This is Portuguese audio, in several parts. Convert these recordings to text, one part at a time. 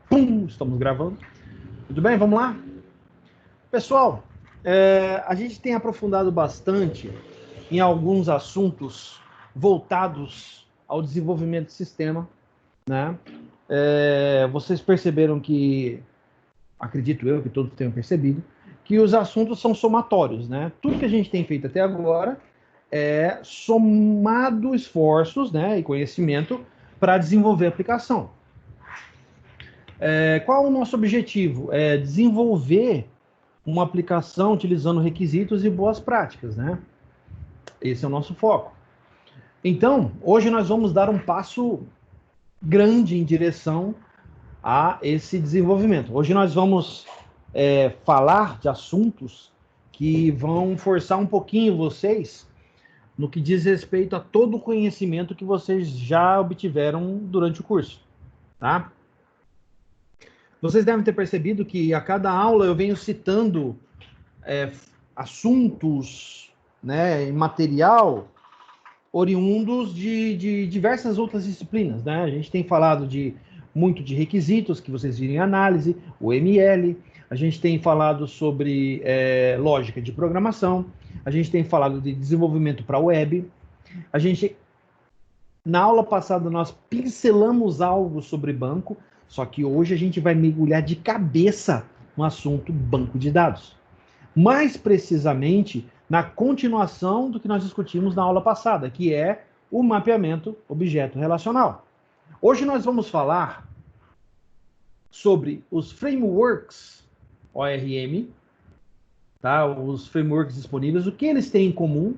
Pum, estamos gravando. Tudo bem? Vamos lá? Pessoal, a gente tem aprofundado bastante em alguns assuntos voltados ao desenvolvimento do sistema, né? Vocês perceberam que, acredito eu que todos tenham percebido, que os assuntos são somatórios, né? Tudo que a gente tem feito até agora é somado esforços, né, e conhecimento para desenvolver a aplicação. Qual o nosso objetivo? É desenvolver uma aplicação utilizando requisitos e boas práticas, né? Esse é o nosso foco. Então, hoje nós vamos dar um passo grande em direção a esse desenvolvimento. Hoje nós vamos falar de assuntos que vão forçar um pouquinho vocês no que diz respeito a todo o conhecimento que vocês já obtiveram durante o curso, tá? Vocês devem ter percebido que a cada aula eu venho citando assuntos, né, em material oriundos de diversas outras disciplinas, né? A gente tem falado muito de requisitos, que vocês viram em análise, o ML, a gente tem falado sobre lógica de programação, a gente tem falado de desenvolvimento para web, na aula passada nós pincelamos algo sobre banco, só que hoje a gente vai mergulhar de cabeça no assunto banco de dados. Mais precisamente, na continuação do que nós discutimos na aula passada, que é o mapeamento objeto relacional. Hoje nós vamos falar sobre os frameworks ORM, tá? Os frameworks disponíveis, o que eles têm em comum,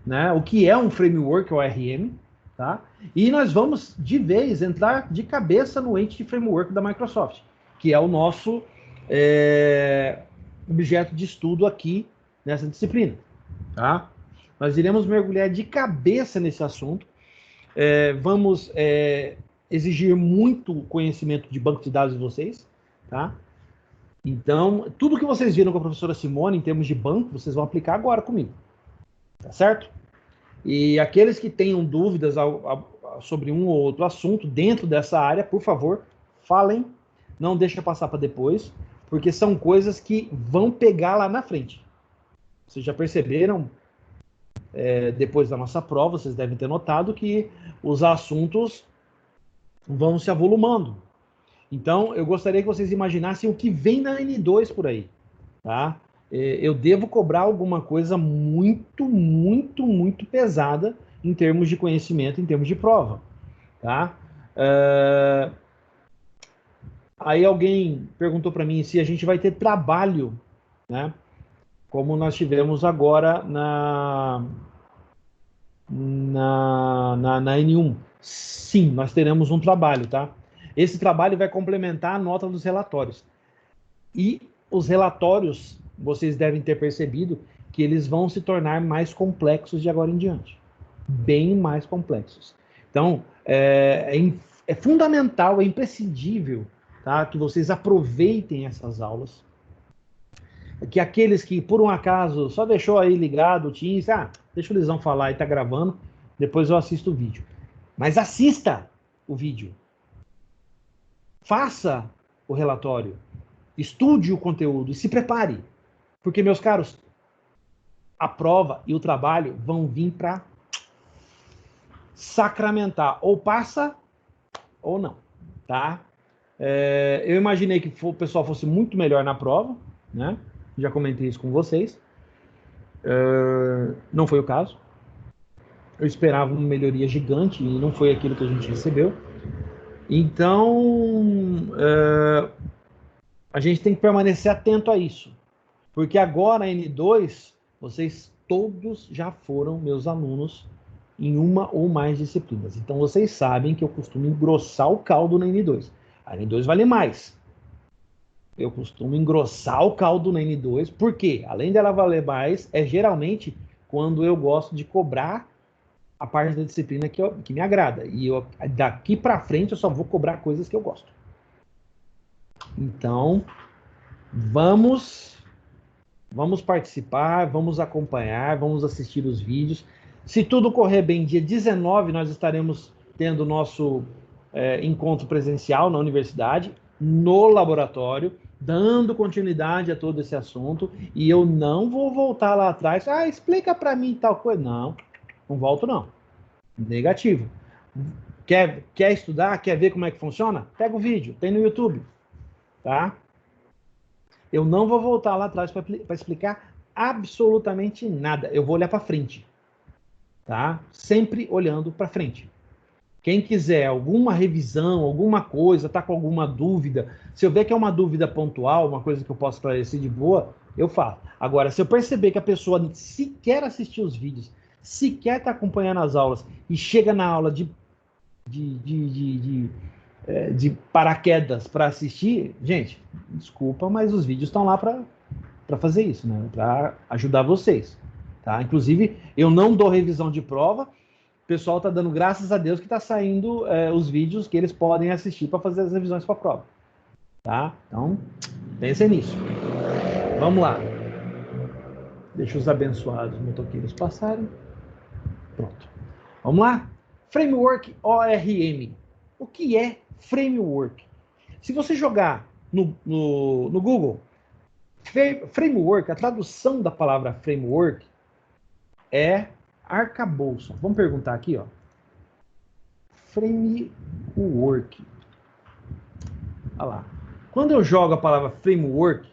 né? O que é um framework ORM, tá? E nós vamos, de vez, entrar de cabeça no Entity Framework da Microsoft, que é o nosso objeto de estudo aqui nessa disciplina, tá? Nós iremos mergulhar de cabeça nesse assunto, vamos exigir muito conhecimento de banco de dados de vocês, tá? Então, tudo que vocês viram com a professora Simone em termos de banco, vocês vão aplicar agora comigo, tá certo? E aqueles que tenham dúvidas sobre um ou outro assunto dentro dessa área, por favor, falem, não deixem passar para depois, porque são coisas que vão pegar lá na frente. Vocês já perceberam, depois da nossa prova, vocês devem ter notado que os assuntos vão se avolumando. Então, eu gostaria que vocês imaginassem o que vem na N2 por aí, tá? Eu devo cobrar alguma coisa muito, muito, muito pesada em termos de conhecimento, em termos de prova, tá? Aí alguém perguntou para mim se a gente vai ter trabalho, né? Como nós tivemos agora na N1. Sim, nós teremos um trabalho, tá? Esse trabalho vai complementar a nota dos relatórios. E os relatórios, vocês devem ter percebido que eles vão se tornar mais complexos de agora em diante. Bem mais complexos. Então, é fundamental, é imprescindível, tá, que vocês aproveitem essas aulas. Que aqueles que, por um acaso, só deixou aí ligado o Teams, deixa o Lisão falar e tá gravando, depois eu assisto o vídeo. Mas assista o vídeo. Faça o relatório. Estude o conteúdo e se prepare. Porque, meus caros, a prova e o trabalho vão vir para sacramentar. Ou passa, ou não. Tá? Eu imaginei que o pessoal fosse muito melhor na prova, né? Já comentei isso com vocês. Não foi o caso. Eu esperava uma melhoria gigante e não foi aquilo que a gente recebeu. Então, a gente tem que permanecer atento a isso. Porque agora, N2, vocês todos já foram meus alunos em uma ou mais disciplinas. Então, vocês sabem que eu costumo engrossar o caldo na N2. A N2 vale mais. Eu costumo engrossar o caldo na N2, porque, além dela valer mais, geralmente quando eu gosto de cobrar a parte da disciplina que me agrada. E daqui para frente eu só vou cobrar coisas que eu gosto. Então, vamos participar, vamos acompanhar, vamos assistir os vídeos. Se tudo correr bem, dia 19 nós estaremos tendo o nosso encontro presencial na universidade, no laboratório, dando continuidade a todo esse assunto, e eu não vou voltar lá atrás, explica para mim tal coisa. Não volto não. Negativo. Quer estudar? Quer ver como é que funciona? Pega o vídeo, tem no YouTube. Tá? Eu não vou voltar lá atrás para explicar absolutamente nada. Eu vou olhar para frente. Tá? Sempre olhando para frente. Quem quiser alguma revisão, alguma coisa, tá com alguma dúvida, se eu ver que é uma dúvida pontual, uma coisa que eu posso esclarecer de boa, eu falo. Agora, se eu perceber que a pessoa sequer assistiu os vídeos, sequer está acompanhando as aulas e chega na aula de paraquedas para assistir, gente, desculpa, mas os vídeos estão lá para fazer isso, né? Para ajudar vocês. Tá? Inclusive, eu não dou revisão de prova. O pessoal está dando graças a Deus que está saindo os vídeos que eles podem assistir para fazer as revisões para a prova. Tá? Então, pensem nisso. Vamos lá. Deixa os abençoados motoqueiros passarem. Pronto. Vamos lá? Framework ORM. O que é framework? Se você jogar no Google, framework, a tradução da palavra framework é arcabouço. Vamos perguntar aqui, ó. Framework. Olha lá. Quando eu jogo a palavra framework,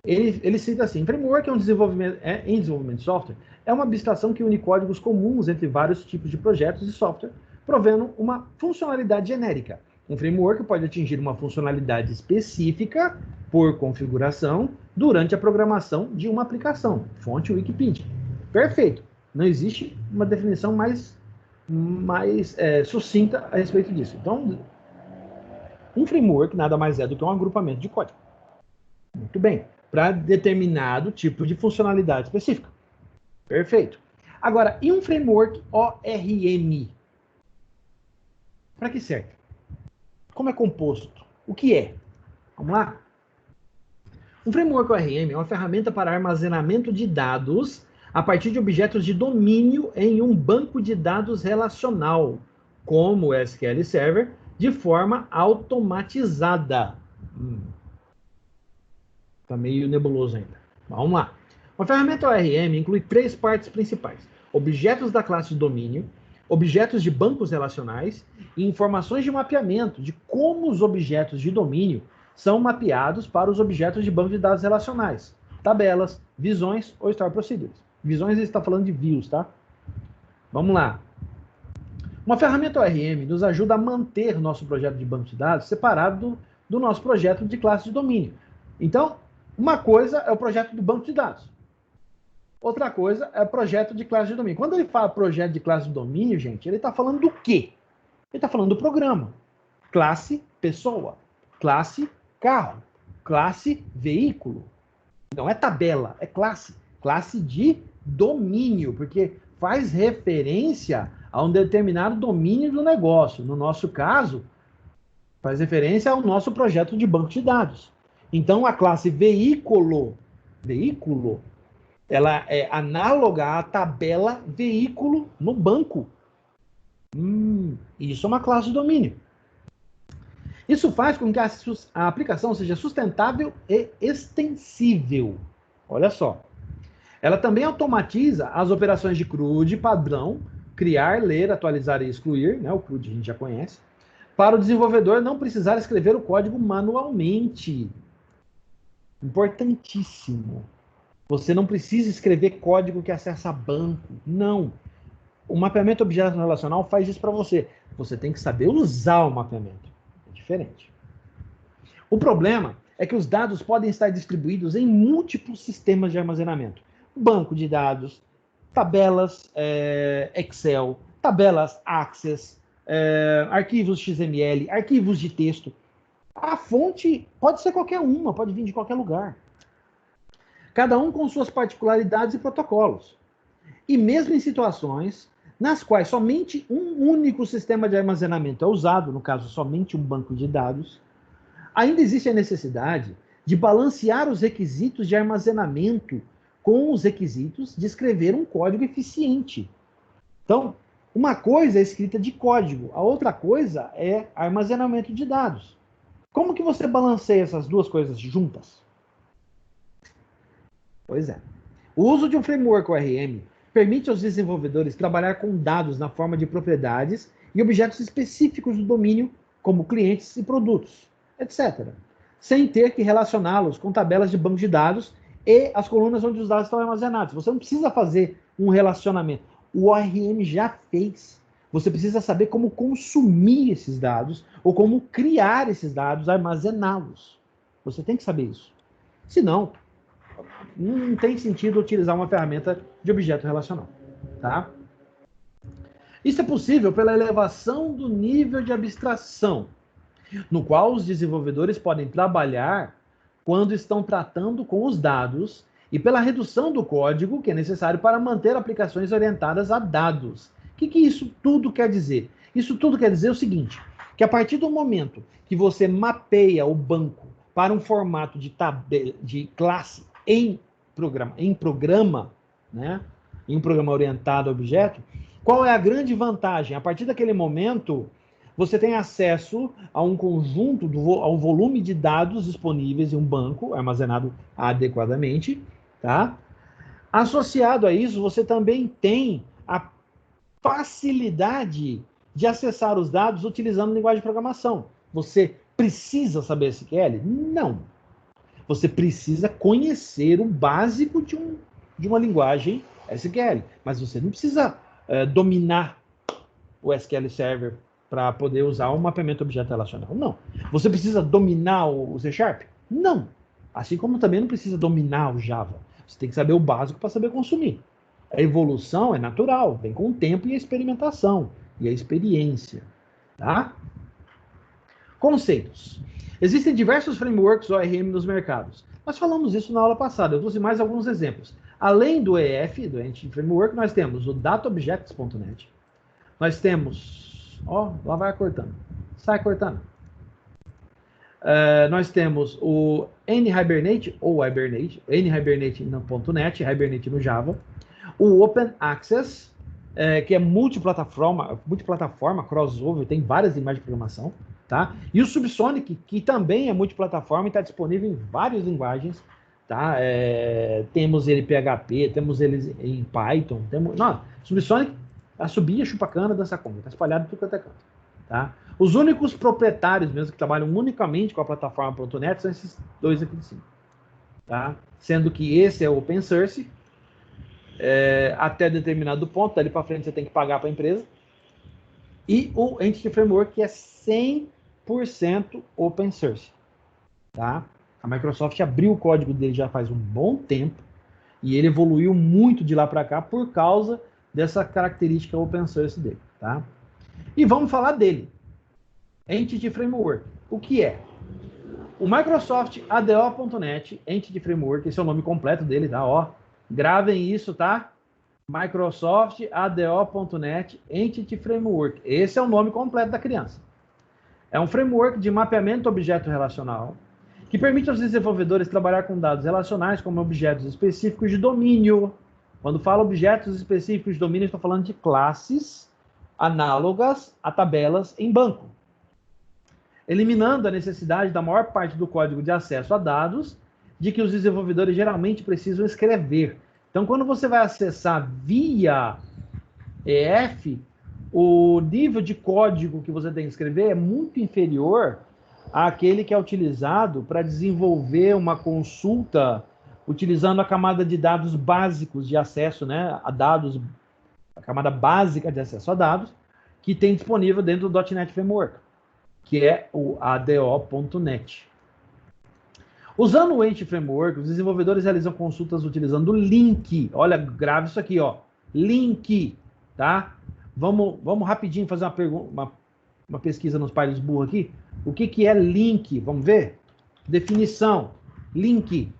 ele cita assim: framework é um desenvolvimento em desenvolvimento de software, é uma abstração que une códigos comuns entre vários tipos de projetos de software, provendo uma funcionalidade genérica. Um framework pode atingir uma funcionalidade específica por configuração durante a programação de uma aplicação. Fonte Wikipedia. Perfeito. Não existe uma definição mais sucinta a respeito disso. Então, um framework nada mais é do que um agrupamento de código. Muito bem. Para determinado tipo de funcionalidade específica. Perfeito. Agora, e um framework ORM? Para que serve? Como é composto? O que é? Vamos lá? Um framework ORM é uma ferramenta para armazenamento de dados a partir de objetos de domínio em um banco de dados relacional, como o SQL Server, de forma automatizada. Está meio nebuloso ainda. Vamos lá. Uma ferramenta ORM inclui 3 partes principais: objetos da classe de domínio, objetos de bancos relacionais e informações de mapeamento de como os objetos de domínio são mapeados para os objetos de banco de dados relacionais, tabelas, visões ou store procedures. Visões, ele está falando de views, tá? Vamos lá. Uma ferramenta ORM nos ajuda a manter nosso projeto de banco de dados separado do nosso projeto de classe de domínio. Então, uma coisa é o projeto do banco de dados. Outra coisa é o projeto de classe de domínio. Quando ele fala projeto de classe de domínio, gente, ele está falando do quê? Ele está falando do programa. Classe pessoa. Classe carro. Classe veículo. Não é tabela, é classe. Classe de domínio, porque faz referência a um determinado domínio do negócio. No nosso caso, faz referência ao nosso projeto de banco de dados. Então, a classe veículo, ela é análoga à tabela veículo no banco. Isso é uma classe de domínio. Isso faz com que a aplicação seja sustentável e extensível. Olha só. Ela também automatiza as operações de CRUD padrão, criar, ler, atualizar e excluir, né? O CRUD a gente já conhece, para o desenvolvedor não precisar escrever o código manualmente. Importantíssimo. Você não precisa escrever código que acessa banco. Não. O mapeamento objeto relacional faz isso para você. Você tem que saber usar o mapeamento. É diferente. O problema é que os dados podem estar distribuídos em múltiplos sistemas de armazenamento. Banco de dados, tabelas Excel, tabelas Access, arquivos XML, arquivos de texto. A fonte pode ser qualquer uma, pode vir de qualquer lugar. Cada um com suas particularidades e protocolos. E mesmo em situações nas quais somente um único sistema de armazenamento é usado, no caso, somente um banco de dados, ainda existe a necessidade de balancear os requisitos de armazenamento com os requisitos de escrever um código eficiente. Então, Uma coisa é escrita de código, a outra coisa é armazenamento de dados. Como que você balanceia essas duas coisas juntas? Pois é. O uso de um framework ORM permite aos desenvolvedores trabalhar com dados na forma de propriedades e objetos específicos do domínio, como clientes e produtos, etc., sem ter que relacioná-los com tabelas de banco de dados e as colunas onde os dados estão armazenados. Você não precisa fazer um relacionamento. O ORM já fez. Você precisa saber como consumir esses dados ou como criar esses dados, armazená-los. Você tem que saber isso. Senão, não tem sentido utilizar uma ferramenta de objeto relacional. Tá? Isso é possível pela elevação do nível de abstração, no qual os desenvolvedores podem trabalhar quando estão tratando com os dados e pela redução do código que é necessário para manter aplicações orientadas a dados. O que isso tudo quer dizer? Isso tudo quer dizer o seguinte, que a partir do momento que você mapeia o banco para um formato de classe em programa, né? Em um programa orientado a objeto, qual é a grande vantagem? A partir daquele momento, você tem acesso a um conjunto, a um volume de dados disponíveis em um banco, armazenado adequadamente, tá? Associado a isso, você também tem a facilidade de acessar os dados utilizando linguagem de programação. Você precisa saber SQL? Não. Você precisa conhecer o básico de uma linguagem SQL, mas você não precisa dominar o SQL Server para poder usar um mapeamento objeto relacional. Não. Você precisa dominar o C Sharp? Não. Assim como também não precisa dominar o Java. Você tem que saber o básico para saber consumir. A evolução é natural, vem com o tempo e a experimentação e a experiência. Tá? Conceitos. Existem diversos frameworks ORM nos mercados. Nós falamos isso na aula passada, eu trouxe mais alguns exemplos. Além do EF, do Entity Framework, nós temos o DataObjects.net. Nós temos... Ó, lá vai cortando. Sai cortando. Nós temos o NHibernate, ou Hibernate, NHibernate no .NET, Hibernate no Java. O Open Access, que é multiplataforma, crossover, tem várias linguagens de programação. Tá? E o Subsonic, que também é multiplataforma e está disponível em várias linguagens. Tá? Temos ele em PHP, temos ele em Python. Subsonic, a subir, a chupa-cana, dança conga. Está espalhado por quanto é canto. Tá? Os únicos proprietários mesmo que trabalham unicamente com a plataforma.net são esses dois aqui de cima. Tá? Sendo que esse é o Open Source, até determinado ponto, dali para frente você tem que pagar para a empresa. E o Entity Framework, que é 100% open source. Tá? A Microsoft abriu o código dele já faz um bom tempo e ele evoluiu muito de lá para cá por causa dessa característica open source dele. Tá? E vamos falar dele. Entity Framework. O que é? O Microsoft ADO.NET Entity Framework, esse é o nome completo dele, tá? Ó, gravem isso, tá? Microsoft ADO.NET Entity Framework. Esse é o nome completo da criança. É um framework de mapeamento objeto relacional que permite aos desenvolvedores trabalhar com dados relacionais como objetos específicos de domínio. Quando falo objetos específicos de domínio, estou falando de classes análogas a tabelas em banco, eliminando a necessidade da maior parte do código de acesso a dados de que os desenvolvedores geralmente precisam escrever. Então, quando você vai acessar via EF, o nível de código que você tem que escrever é muito inferior àquele que é utilizado para desenvolver uma consulta utilizando a camada de dados básicos de acesso, né, a dados, a camada básica de acesso a dados, que tem disponível dentro do .NET Framework, que é o ADO.NET. Usando o Entity Framework, os desenvolvedores realizam consultas utilizando o link. Olha, grave isso aqui, ó. Link, tá? Vamos rapidinho fazer uma pesquisa nos pais dos burros aqui. O que é link? Vamos ver? Definição. Link.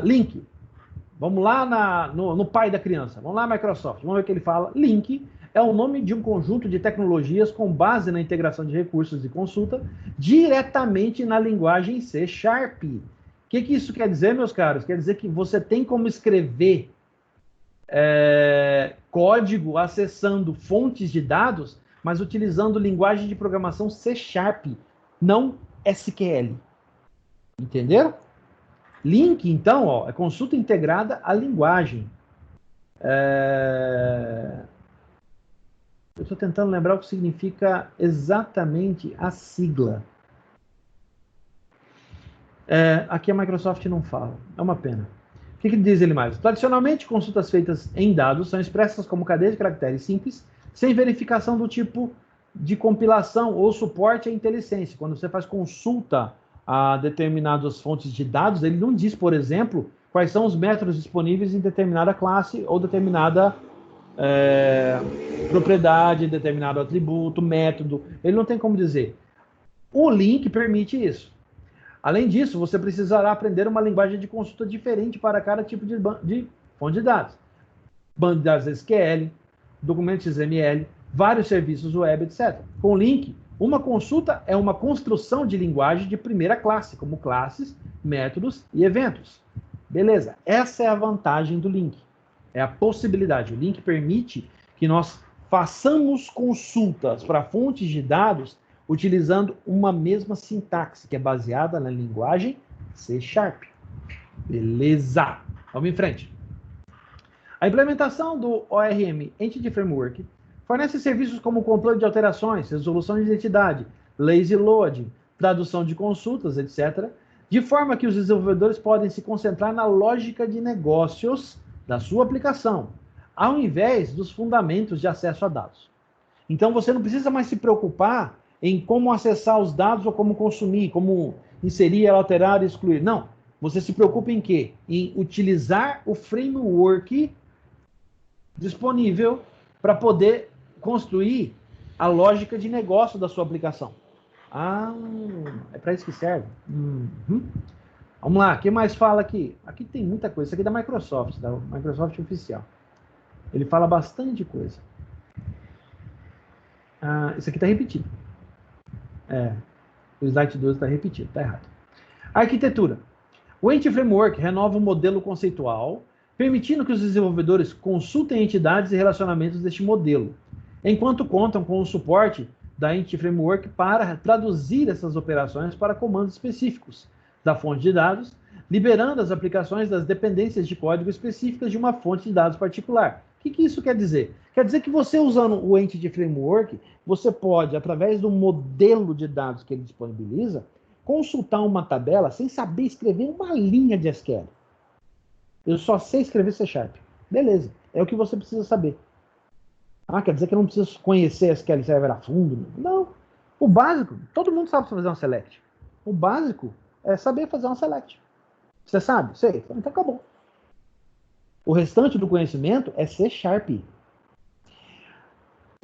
Link. Vamos lá no pai da criança. Vamos lá, Microsoft. Vamos ver o que ele fala. Link é o nome de um conjunto de tecnologias com base na integração de recursos de consulta diretamente na linguagem C Sharp. O que isso quer dizer, meus caros? Quer dizer que você tem como escrever código acessando fontes de dados, mas utilizando linguagem de programação C#, não SQL. Entenderam? Link, então, ó, é consulta integrada à linguagem. Eu estou tentando lembrar o que significa exatamente a sigla. Aqui a Microsoft não fala. É uma pena. O que diz ele mais? Tradicionalmente, consultas feitas em dados são expressas como cadeia de caracteres simples, sem verificação do tipo de compilação ou suporte à inteligência. Quando você faz consulta a determinadas fontes de dados, ele não diz, por exemplo, quais são os métodos disponíveis em determinada classe ou determinada propriedade, determinado atributo, método. Ele não tem como dizer. O link permite isso. Além disso, você precisará aprender uma linguagem de consulta diferente para cada tipo de fonte de dados. Banco de dados SQL, documentos XML, vários serviços web, etc. Com link, uma consulta é uma construção de linguagem de primeira classe, como classes, métodos e eventos. Beleza, essa é a vantagem do link. É a possibilidade. O link permite que nós façamos consultas para fontes de dados utilizando uma mesma sintaxe, que é baseada na linguagem C#. Beleza. Vamos em frente. A implementação do ORM Entity Framework fornece serviços como controle de alterações, resolução de identidade, lazy loading, tradução de consultas, etc., de forma que os desenvolvedores podem se concentrar na lógica de negócios da sua aplicação, ao invés dos fundamentos de acesso a dados. Então, você não precisa mais se preocupar em como acessar os dados ou como consumir, como inserir, alterar e excluir. Não. Você se preocupa em quê? Em utilizar o framework disponível para poder construir a lógica de negócio da sua aplicação. Ah, é para isso que serve? Vamos lá, o que mais fala aqui? Aqui tem muita coisa. Isso aqui é da Microsoft oficial. Ele fala bastante coisa. Isso aqui está repetido. O slide 12 está repetido, está errado. Arquitetura. O Entity Framework renova o modelo conceitual, permitindo que os desenvolvedores consultem entidades e relacionamentos deste modelo, enquanto contam com o suporte da Entity Framework para traduzir essas operações para comandos específicos da fonte de dados, liberando as aplicações das dependências de código específicas de uma fonte de dados particular. O que isso quer dizer? Quer dizer que você, usando o Entity Framework, você pode, através do modelo de dados que ele disponibiliza, consultar uma tabela sem saber escrever uma linha de SQL. Eu só sei escrever C#. Beleza, é o que você precisa saber. Quer dizer que eu não preciso conhecer SQL Server a fundo? Não. O básico, todo mundo sabe fazer um select. O básico é saber fazer um select. Você sabe? Sei. Então acabou. O restante do conhecimento é C#.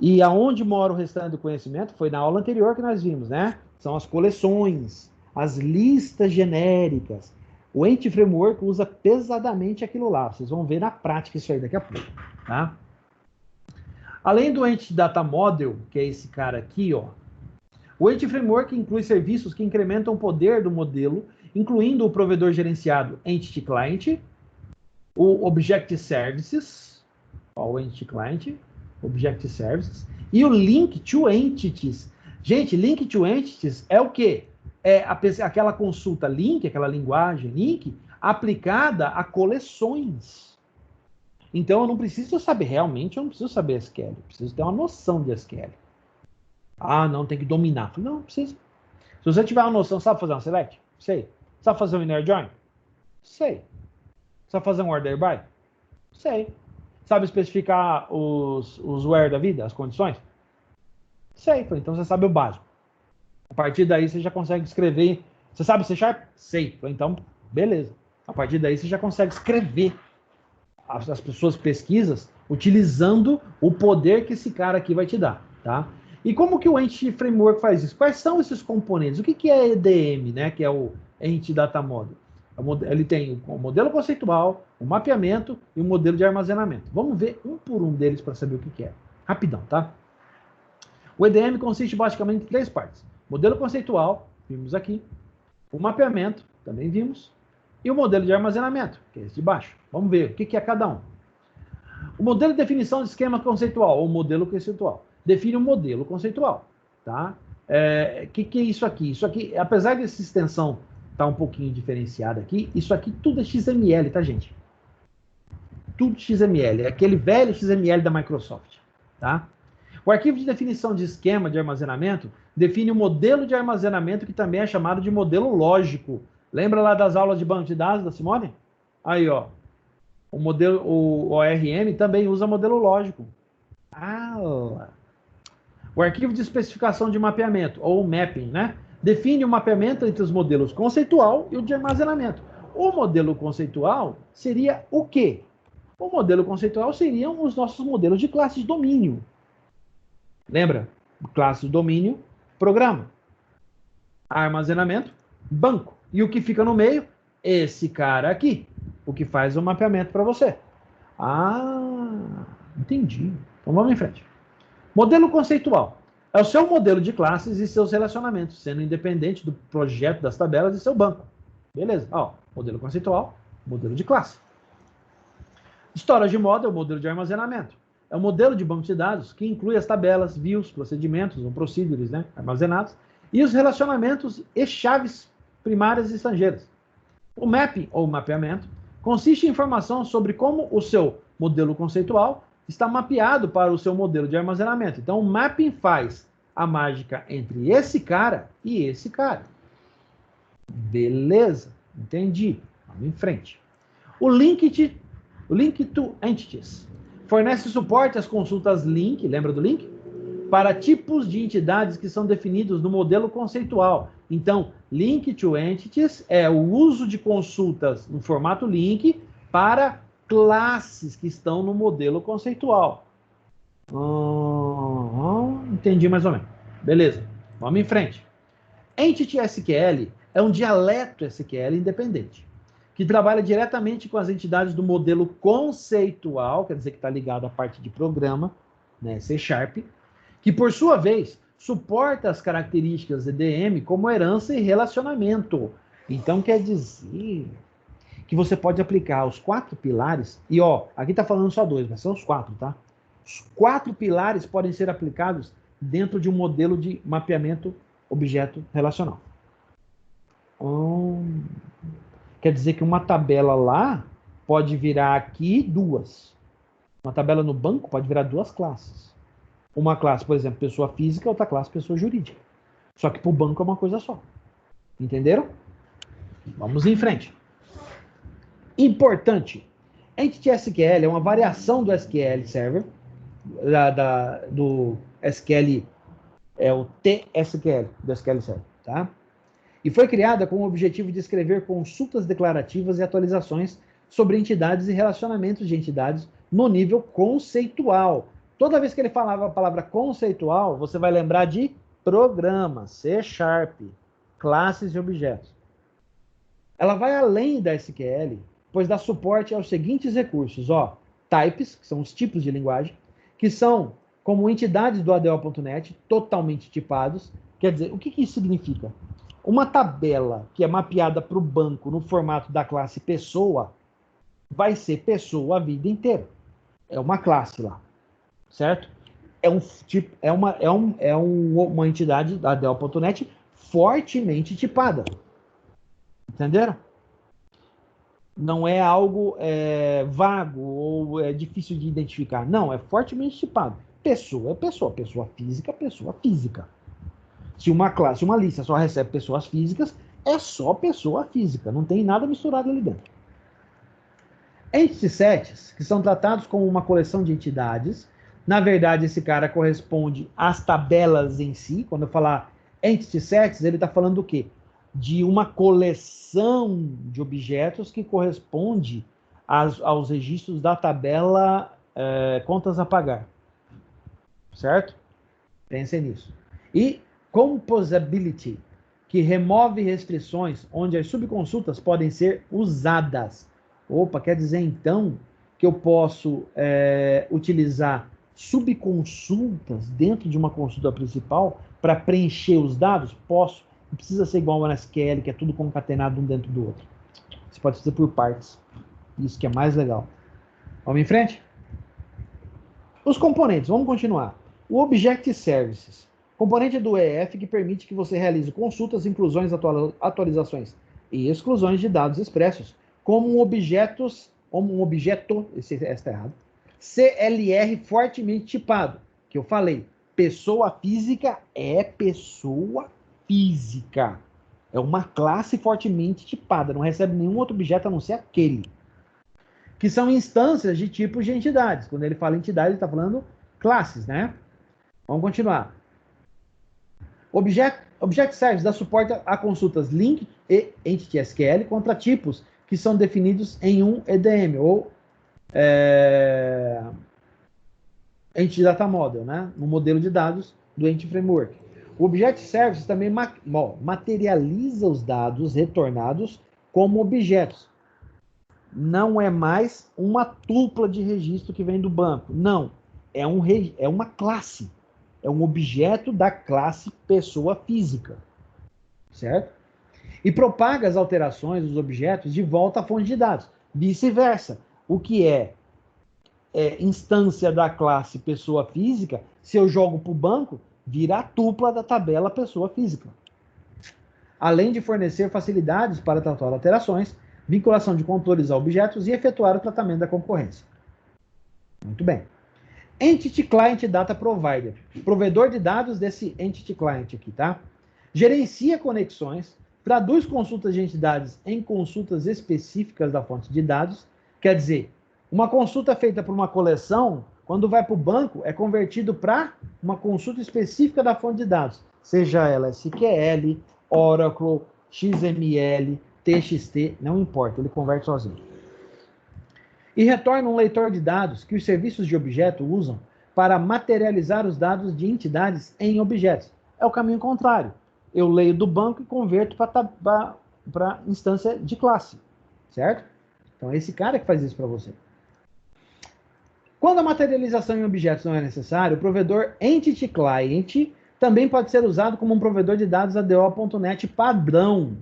E aonde mora o restante do conhecimento foi na aula anterior que nós vimos, né? São as coleções, as listas genéricas. O Entity Framework usa pesadamente aquilo lá. Vocês vão ver na prática isso aí daqui a pouco, tá? Além do Entity Data Model, que é esse cara aqui, ó, o Entity Framework inclui serviços que incrementam o poder do modelo, incluindo o provedor gerenciado Entity Client, o Object Services, ó, o Entity Client, Object Services, e o Link to Entities. Gente, Link to Entities é o quê? É aquela consulta link, aquela linguagem link, aplicada a coleções. Então, eu não preciso saber, realmente, eu não preciso saber SQL. Eu preciso ter uma noção de SQL. Não, tem que dominar. Não precisa. Se você tiver uma noção, sabe fazer um select? Sei. Sabe fazer um inner join? Sei. Sabe fazer um order by? Sei. Sabe especificar os where da vida, as condições? Sei. Então, você sabe o básico. A partir daí, você já consegue escrever. Você sabe C#? Sei. Então, beleza. A partir daí, você já consegue escrever as pessoas pesquisas utilizando o poder que esse cara aqui vai te dar, tá? E como que o Entity Framework faz isso? Quais são esses componentes? O que é EDM, né? Que é o Entity Data Model. Ele tem o modelo conceitual, o mapeamento e o modelo de armazenamento. Vamos ver um por um deles para saber o que é. Rapidão, tá? O EDM consiste basicamente em 3 partes. Modelo conceitual, vimos aqui. O mapeamento, também vimos. E o modelo de armazenamento, que é esse de baixo. Vamos ver o que é cada um. O modelo de definição de esquema conceitual, ou modelo conceitual. Define um modelo conceitual, tá? Que é isso aqui? Isso aqui, apesar dessa extensão estar um pouquinho diferenciada aqui, isso aqui tudo é XML, tá, gente? Tudo XML, é aquele velho XML da Microsoft, tá? O arquivo de definição de esquema de armazenamento define o modelo de armazenamento que também é chamado de modelo lógico. Lembra lá das aulas de banco de dados da Simone? Aí, ó. O ORM também usa modelo lógico. O arquivo de especificação de mapeamento, ou mapping, né? Define o mapeamento entre os modelos conceitual e o de armazenamento. O modelo conceitual seria o quê? O modelo conceitual seriam os nossos modelos de classe de domínio. Lembra? Classe de domínio, programa. Armazenamento, banco. E o que fica no meio? Esse cara aqui. O que faz o mapeamento para você. Entendi. Então vamos em frente. Modelo conceitual. É o seu modelo de classes e seus relacionamentos, sendo independente do projeto das tabelas e seu banco. Beleza. Ó, modelo conceitual, modelo de classe. Storage Model é o modelo de armazenamento. É o modelo de banco de dados que inclui as tabelas, views, procedimentos, ou procedures, né, armazenados, e os relacionamentos e chaves primárias e estrangeiras. O mapping, ou mapeamento, consiste em informação sobre como o seu modelo conceitual está mapeado para o seu modelo de armazenamento. Então, o mapping faz a mágica entre esse cara e esse cara. Beleza, entendi. Vamos em frente. O Link to Entities fornece suporte às consultas link, lembra do link? Para tipos de entidades que são definidos no modelo conceitual. Então, Link to Entities é o uso de consultas no formato link para classes que estão no modelo conceitual. Entendi mais ou menos. Beleza, vamos em frente. Entity SQL é um dialeto SQL independente, que trabalha diretamente com as entidades do modelo conceitual, quer dizer que está ligado à parte de programa, né, C#, que por sua vez suporta as características EDM como herança e relacionamento. Então quer dizer que você pode aplicar os 4 pilares, e ó, aqui está falando só 2, mas são os 4, tá? Os 4 pilares podem ser aplicados dentro de um modelo de mapeamento objeto relacional. Quer dizer que uma tabela lá pode virar aqui 2. Uma tabela no banco pode virar 2 classes. Uma classe, por exemplo, pessoa física, outra classe, pessoa jurídica. Só que para o banco é uma coisa só. Entenderam? Vamos em frente. Importante. Entity SQL é uma variação do SQL Server, do SQL, é o TSQL, do SQL Server, tá? E foi criada com o objetivo de escrever consultas declarativas e atualizações sobre entidades e relacionamentos de entidades no nível conceitual. Toda vez que ele falava a palavra conceitual, você vai lembrar de programa, C#, classes e objetos. Ela vai além da SQL, pois dá suporte aos seguintes recursos, ó, types, que são os tipos de linguagem, que são como entidades do ADO.NET, totalmente tipados. Quer dizer, o que isso significa? Uma tabela que é mapeada para o banco no formato da classe pessoa, vai ser pessoa a vida inteira. É uma classe lá, certo? É uma entidade da ADO.NET fortemente tipada. Entenderam? Não é algo vago ou difícil de identificar. Não, é fortemente tipado. Pessoa é pessoa. Pessoa física, pessoa física. Se uma lista só recebe pessoas físicas, é só pessoa física. Não tem nada misturado ali dentro. Entity sets, que são tratados como uma coleção de entidades. Na verdade, esse cara corresponde às tabelas em si. Quando eu falar entity sets, ele está falando do quê? De uma coleção de objetos que corresponde aos registros da tabela contas a pagar. Certo? Pensem nisso. E composability, que remove restrições onde as subconsultas podem ser usadas. Opa, quer dizer então que eu posso utilizar subconsultas dentro de uma consulta principal para preencher os dados? Posso. Não precisa ser igual ao SQL, que é tudo concatenado um dentro do outro. Você pode fazer por partes. Isso que é mais legal. Vamos em frente? Os componentes, vamos continuar. O Object Services, componente do EF que permite que você realize consultas, inclusões, atualizações e exclusões de dados expressos, como um objeto, esse está errado, CLR fortemente tipado, que eu falei, pessoa física é pessoa física. É uma classe fortemente tipada, não recebe nenhum outro objeto a não ser aquele. Que são instâncias de tipos de entidades. Quando ele fala entidade, ele está falando classes, né? Vamos continuar. Object Service dá suporte a consultas Link e Entity SQL contra tipos que são definidos em um EDM, ou Entity Data Model, né? No modelo de dados do Entity Framework. O Object Service também materializa os dados retornados como objetos. Não é mais uma tupla de registro que vem do banco. Não. É uma classe. É um objeto da classe pessoa física. Certo? E propaga as alterações dos objetos de volta à fonte de dados. Vice-versa. O que é instância da classe pessoa física, se eu jogo para o banco, vira a tupla da tabela pessoa física. Além de fornecer facilidades para tratar alterações, vinculação de controles a objetos e efetuar o tratamento da concorrência. Muito bem. Entity Client Data Provider. Provedor de dados desse Entity Client aqui, tá? Gerencia conexões, traduz consultas de entidades em consultas específicas da fonte de dados. Quer dizer, uma consulta feita por uma coleção, quando vai para o banco, é convertido para uma consulta específica da fonte de dados. Seja ela SQL, Oracle, XML, TXT, não importa, ele converte sozinho. E retorna um leitor de dados que os serviços de objeto usam para materializar os dados de entidades em objetos. É o caminho contrário. Eu leio do banco e converto para instância de classe, certo? Então é esse cara que faz isso para você. Quando a materialização em objetos não é necessária, o provedor Entity Client também pode ser usado como um provedor de dados ADO.NET padrão,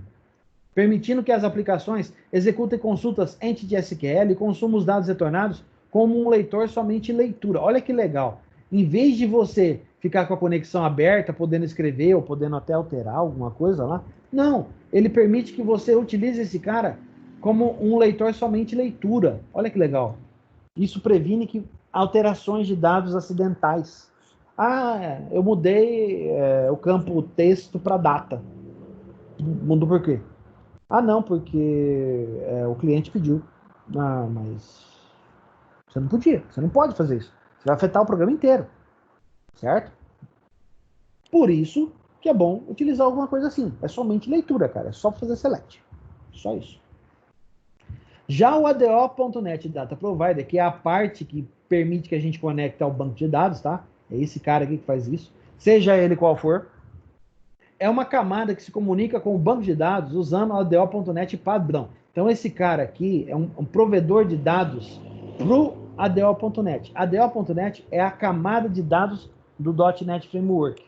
permitindo que as aplicações executem consultas Entity SQL e consumam os dados retornados como um leitor somente leitura. Olha que legal. Em vez de você ficar com a conexão aberta, podendo escrever ou podendo até alterar alguma coisa lá, não. Ele permite que você utilize esse cara como um leitor somente leitura. Olha que legal. Isso previne que alterações de dados acidentais. Ah, eu mudei o campo texto para data. Mudou por quê? Ah, não, porque o cliente pediu. Ah, mas você não podia, você não pode fazer isso. Você vai afetar o programa inteiro, certo? Por isso que é bom utilizar alguma coisa assim. É somente leitura, cara. É só fazer select. Só isso. Já o ADO.NET Data Provider, que é a parte que permite que a gente conecte ao banco de dados, tá? É esse cara aqui que faz isso. Seja ele qual for. É uma camada que se comunica com o banco de dados usando o ADO.NET padrão. Então, esse cara aqui é um provedor de dados para o ADO.NET. ADO.NET é a camada de dados do .NET Framework.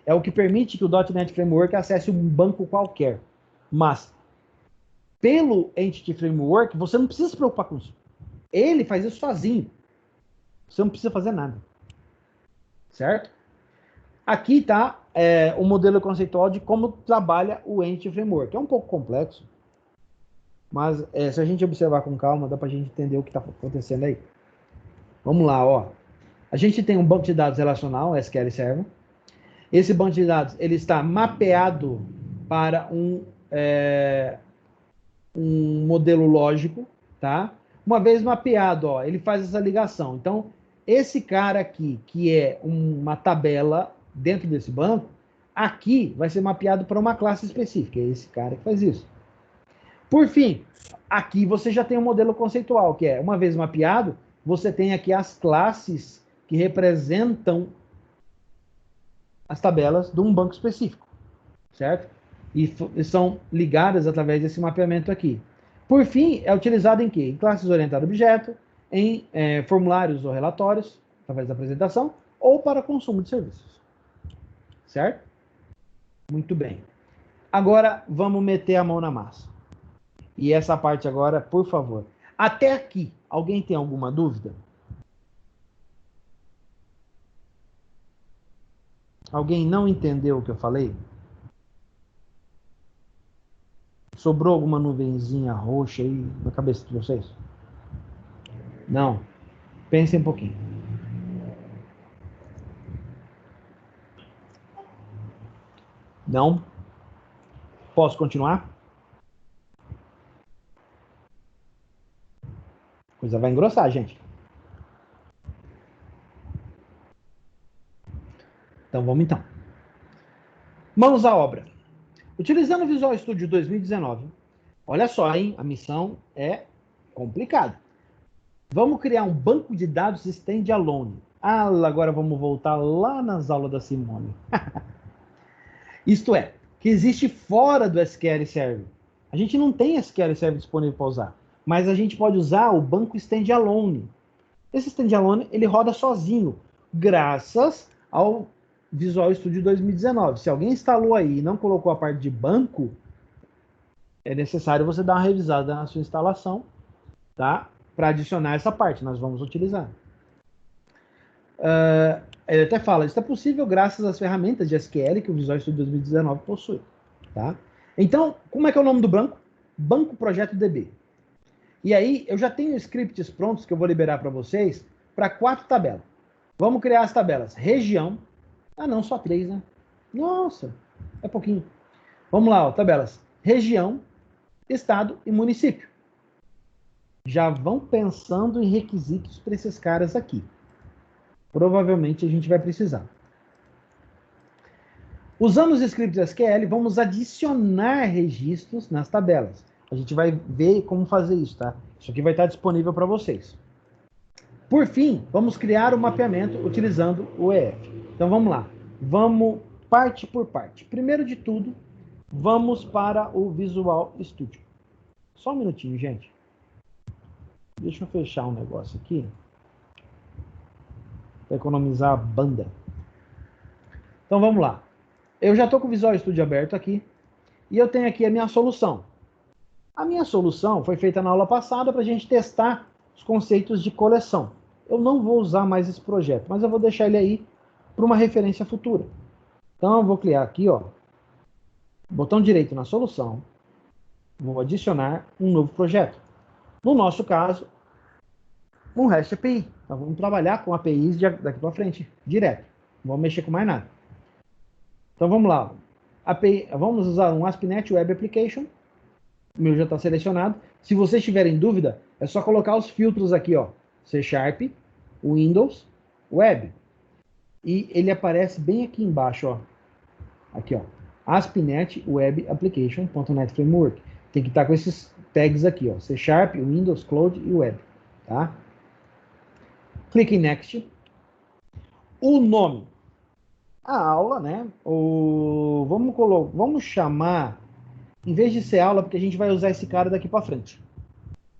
É o que permite que o .NET Framework acesse um banco qualquer. Mas, pelo Entity Framework, você não precisa se preocupar com isso. Ele faz isso sozinho. Você não precisa fazer nada. Certo? Aqui está o modelo conceitual de como trabalha o Entity Framework. É um pouco complexo, mas se a gente observar com calma, dá para a gente entender o que está acontecendo aí. Vamos lá, ó. A gente tem um banco de dados relacional, SQL Server. Esse banco de dados ele está mapeado para um modelo lógico, tá? Uma vez mapeado, ó, ele faz essa ligação. Então, esse cara aqui, que é uma tabela dentro desse banco, aqui vai ser mapeado para uma classe específica. É esse cara que faz isso. Por fim, aqui você já tem um modelo conceitual, que é, uma vez mapeado, você tem aqui as classes que representam as tabelas de um banco específico, certo? E são ligadas através desse mapeamento aqui. Por fim, é utilizado em quê? Em classes orientadas a objeto, em formulários ou relatórios, através da apresentação, ou para consumo de serviços. Certo? Muito bem. Agora, vamos meter a mão na massa. E essa parte agora, por favor. Até aqui, alguém tem alguma dúvida? Alguém não entendeu o que eu falei? Sobrou alguma nuvenzinha roxa aí na cabeça de vocês? Não. Pensem um pouquinho. Não? Posso continuar? A coisa vai engrossar, gente. Então vamos então. Mãos à obra. Utilizando o Visual Studio 2019, olha só, hein? A missão é complicada. Vamos criar um banco de dados standalone. Ah, agora vamos voltar lá nas aulas da Simone. Isto é, que existe fora do SQL Server. A gente não tem SQL Server disponível para usar, mas a gente pode usar o banco standalone. Esse standalone ele roda sozinho, graças ao Visual Studio 2019. Se alguém instalou aí e não colocou a parte de banco, é necessário você dar uma revisada na sua instalação, tá? Para adicionar essa parte, nós vamos utilizar. Ele até fala, isso é possível graças às ferramentas de SQL que o Visual Studio 2019 possui, tá? Então, como é que é o nome do banco? Banco Projeto DB. E aí, eu já tenho scripts prontos que eu vou liberar para vocês para 4 tabelas. Vamos criar as tabelas. Região. Ah, não, só 3, né? Nossa, é pouquinho. Vamos lá, ó, tabelas. Região, estado e município. Já vão pensando em requisitos para esses caras aqui. Provavelmente a gente vai precisar. Usando os scripts SQL, vamos adicionar registros nas tabelas. A gente vai ver como fazer isso, tá? Isso aqui vai estar disponível para vocês. Por fim, vamos criar o mapeamento utilizando o EF. Então vamos lá. Vamos parte por parte. Primeiro de tudo, vamos para o Visual Studio. Só um minutinho, gente. Deixa eu fechar um negócio aqui. Para economizar a banda. Então vamos lá. Eu já estou com o Visual Studio aberto aqui. E eu tenho aqui a minha solução. A minha solução foi feita na aula passada para a gente testar os conceitos de coleção. Eu não vou usar mais esse projeto, mas eu vou deixar ele aí para uma referência futura. Então eu vou clicar aqui, ó, botão direito na solução, vou adicionar um novo projeto. No nosso caso, um REST API. Então vamos trabalhar com APIs daqui para frente, direto. Não vamos mexer com mais nada. Então vamos lá. API, vamos usar um ASP.NET Web Application. O meu já está selecionado. Se vocês tiverem dúvida, é só colocar os filtros aqui, ó. C#, Windows, Web. E ele aparece bem aqui embaixo, ó. Aqui, ó. ASP.NET Web Application.NET Framework. Tem que estar com esses tags aqui, ó. C#, Windows, Cloud e Web. Tá? Clique em Next. O nome. A aula, né? Vamos chamar, em vez de ser aula, porque a gente vai usar esse cara daqui para frente.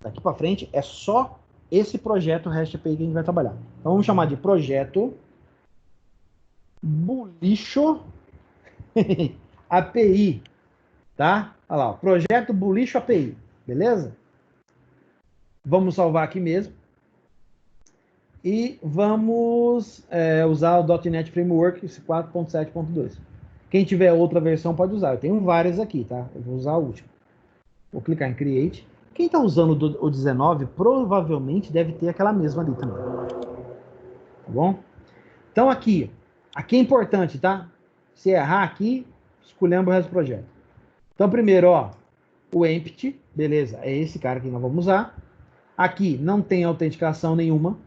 Daqui para frente é só esse projeto REST API que a gente vai trabalhar. Então vamos chamar de projeto Bulixo API, tá? Olha lá, projeto Bulixo API, beleza? Vamos salvar aqui mesmo. E vamos usar o .NET Framework 4.7.2. Quem tiver outra versão pode usar. Eu tenho várias aqui, tá? Eu vou usar a última. Vou clicar em Create. Quem está usando o 19 provavelmente deve ter aquela mesma ali também. Tá bom? Então aqui é importante, tá? Se errar aqui, escolhemos o resto do projeto. Então primeiro, ó, o empty, beleza, é esse cara que nós vamos usar. Aqui não tem autenticação nenhuma.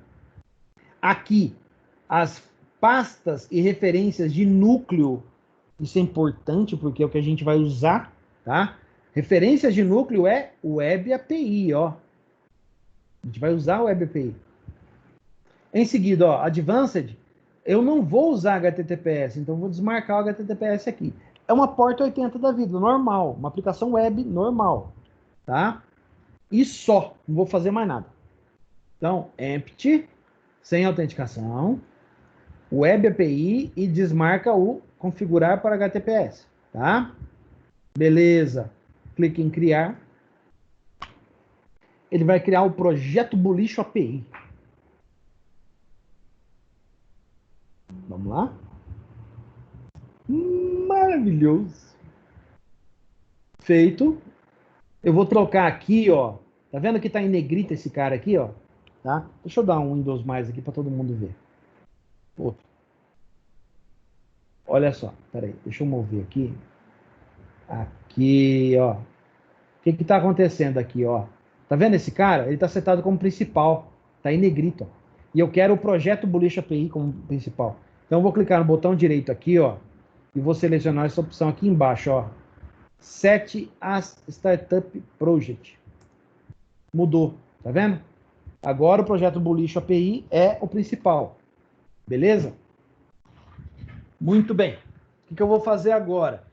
Aqui as pastas e referências de núcleo, isso é importante porque é o que a gente vai usar, tá? Referências de núcleo é Web API, ó. A gente vai usar o Web API. Em seguida, ó, Advanced, eu não vou usar HTTPS, então vou desmarcar o HTTPS aqui. É uma porta 80 da vida, normal, uma aplicação web normal, tá? E só, não vou fazer mais nada. Então, empty, sem autenticação, Web API e desmarca o configurar para HTTPS, tá? Beleza. Clique em criar. Ele vai criar o projeto Bulixo API. Vamos lá? Maravilhoso. Feito. Eu vou trocar aqui, ó. Tá vendo que tá em negrita esse cara aqui, ó? Tá? Deixa eu dar um Windows mais aqui para todo mundo ver. Outro. Olha só, peraí, deixa eu mover aqui. Aqui, ó. O que que tá acontecendo aqui, ó? Tá vendo esse cara? Ele tá setado como principal. Tá em negrito, ó. E eu quero o projeto Bullish API como principal. Então eu vou clicar no botão direito aqui, ó. E vou selecionar essa opção aqui embaixo, ó. Set as Startup Project. Mudou, tá vendo? Agora o projeto Bullish API é o principal. Beleza? Muito bem. O que eu vou fazer agora?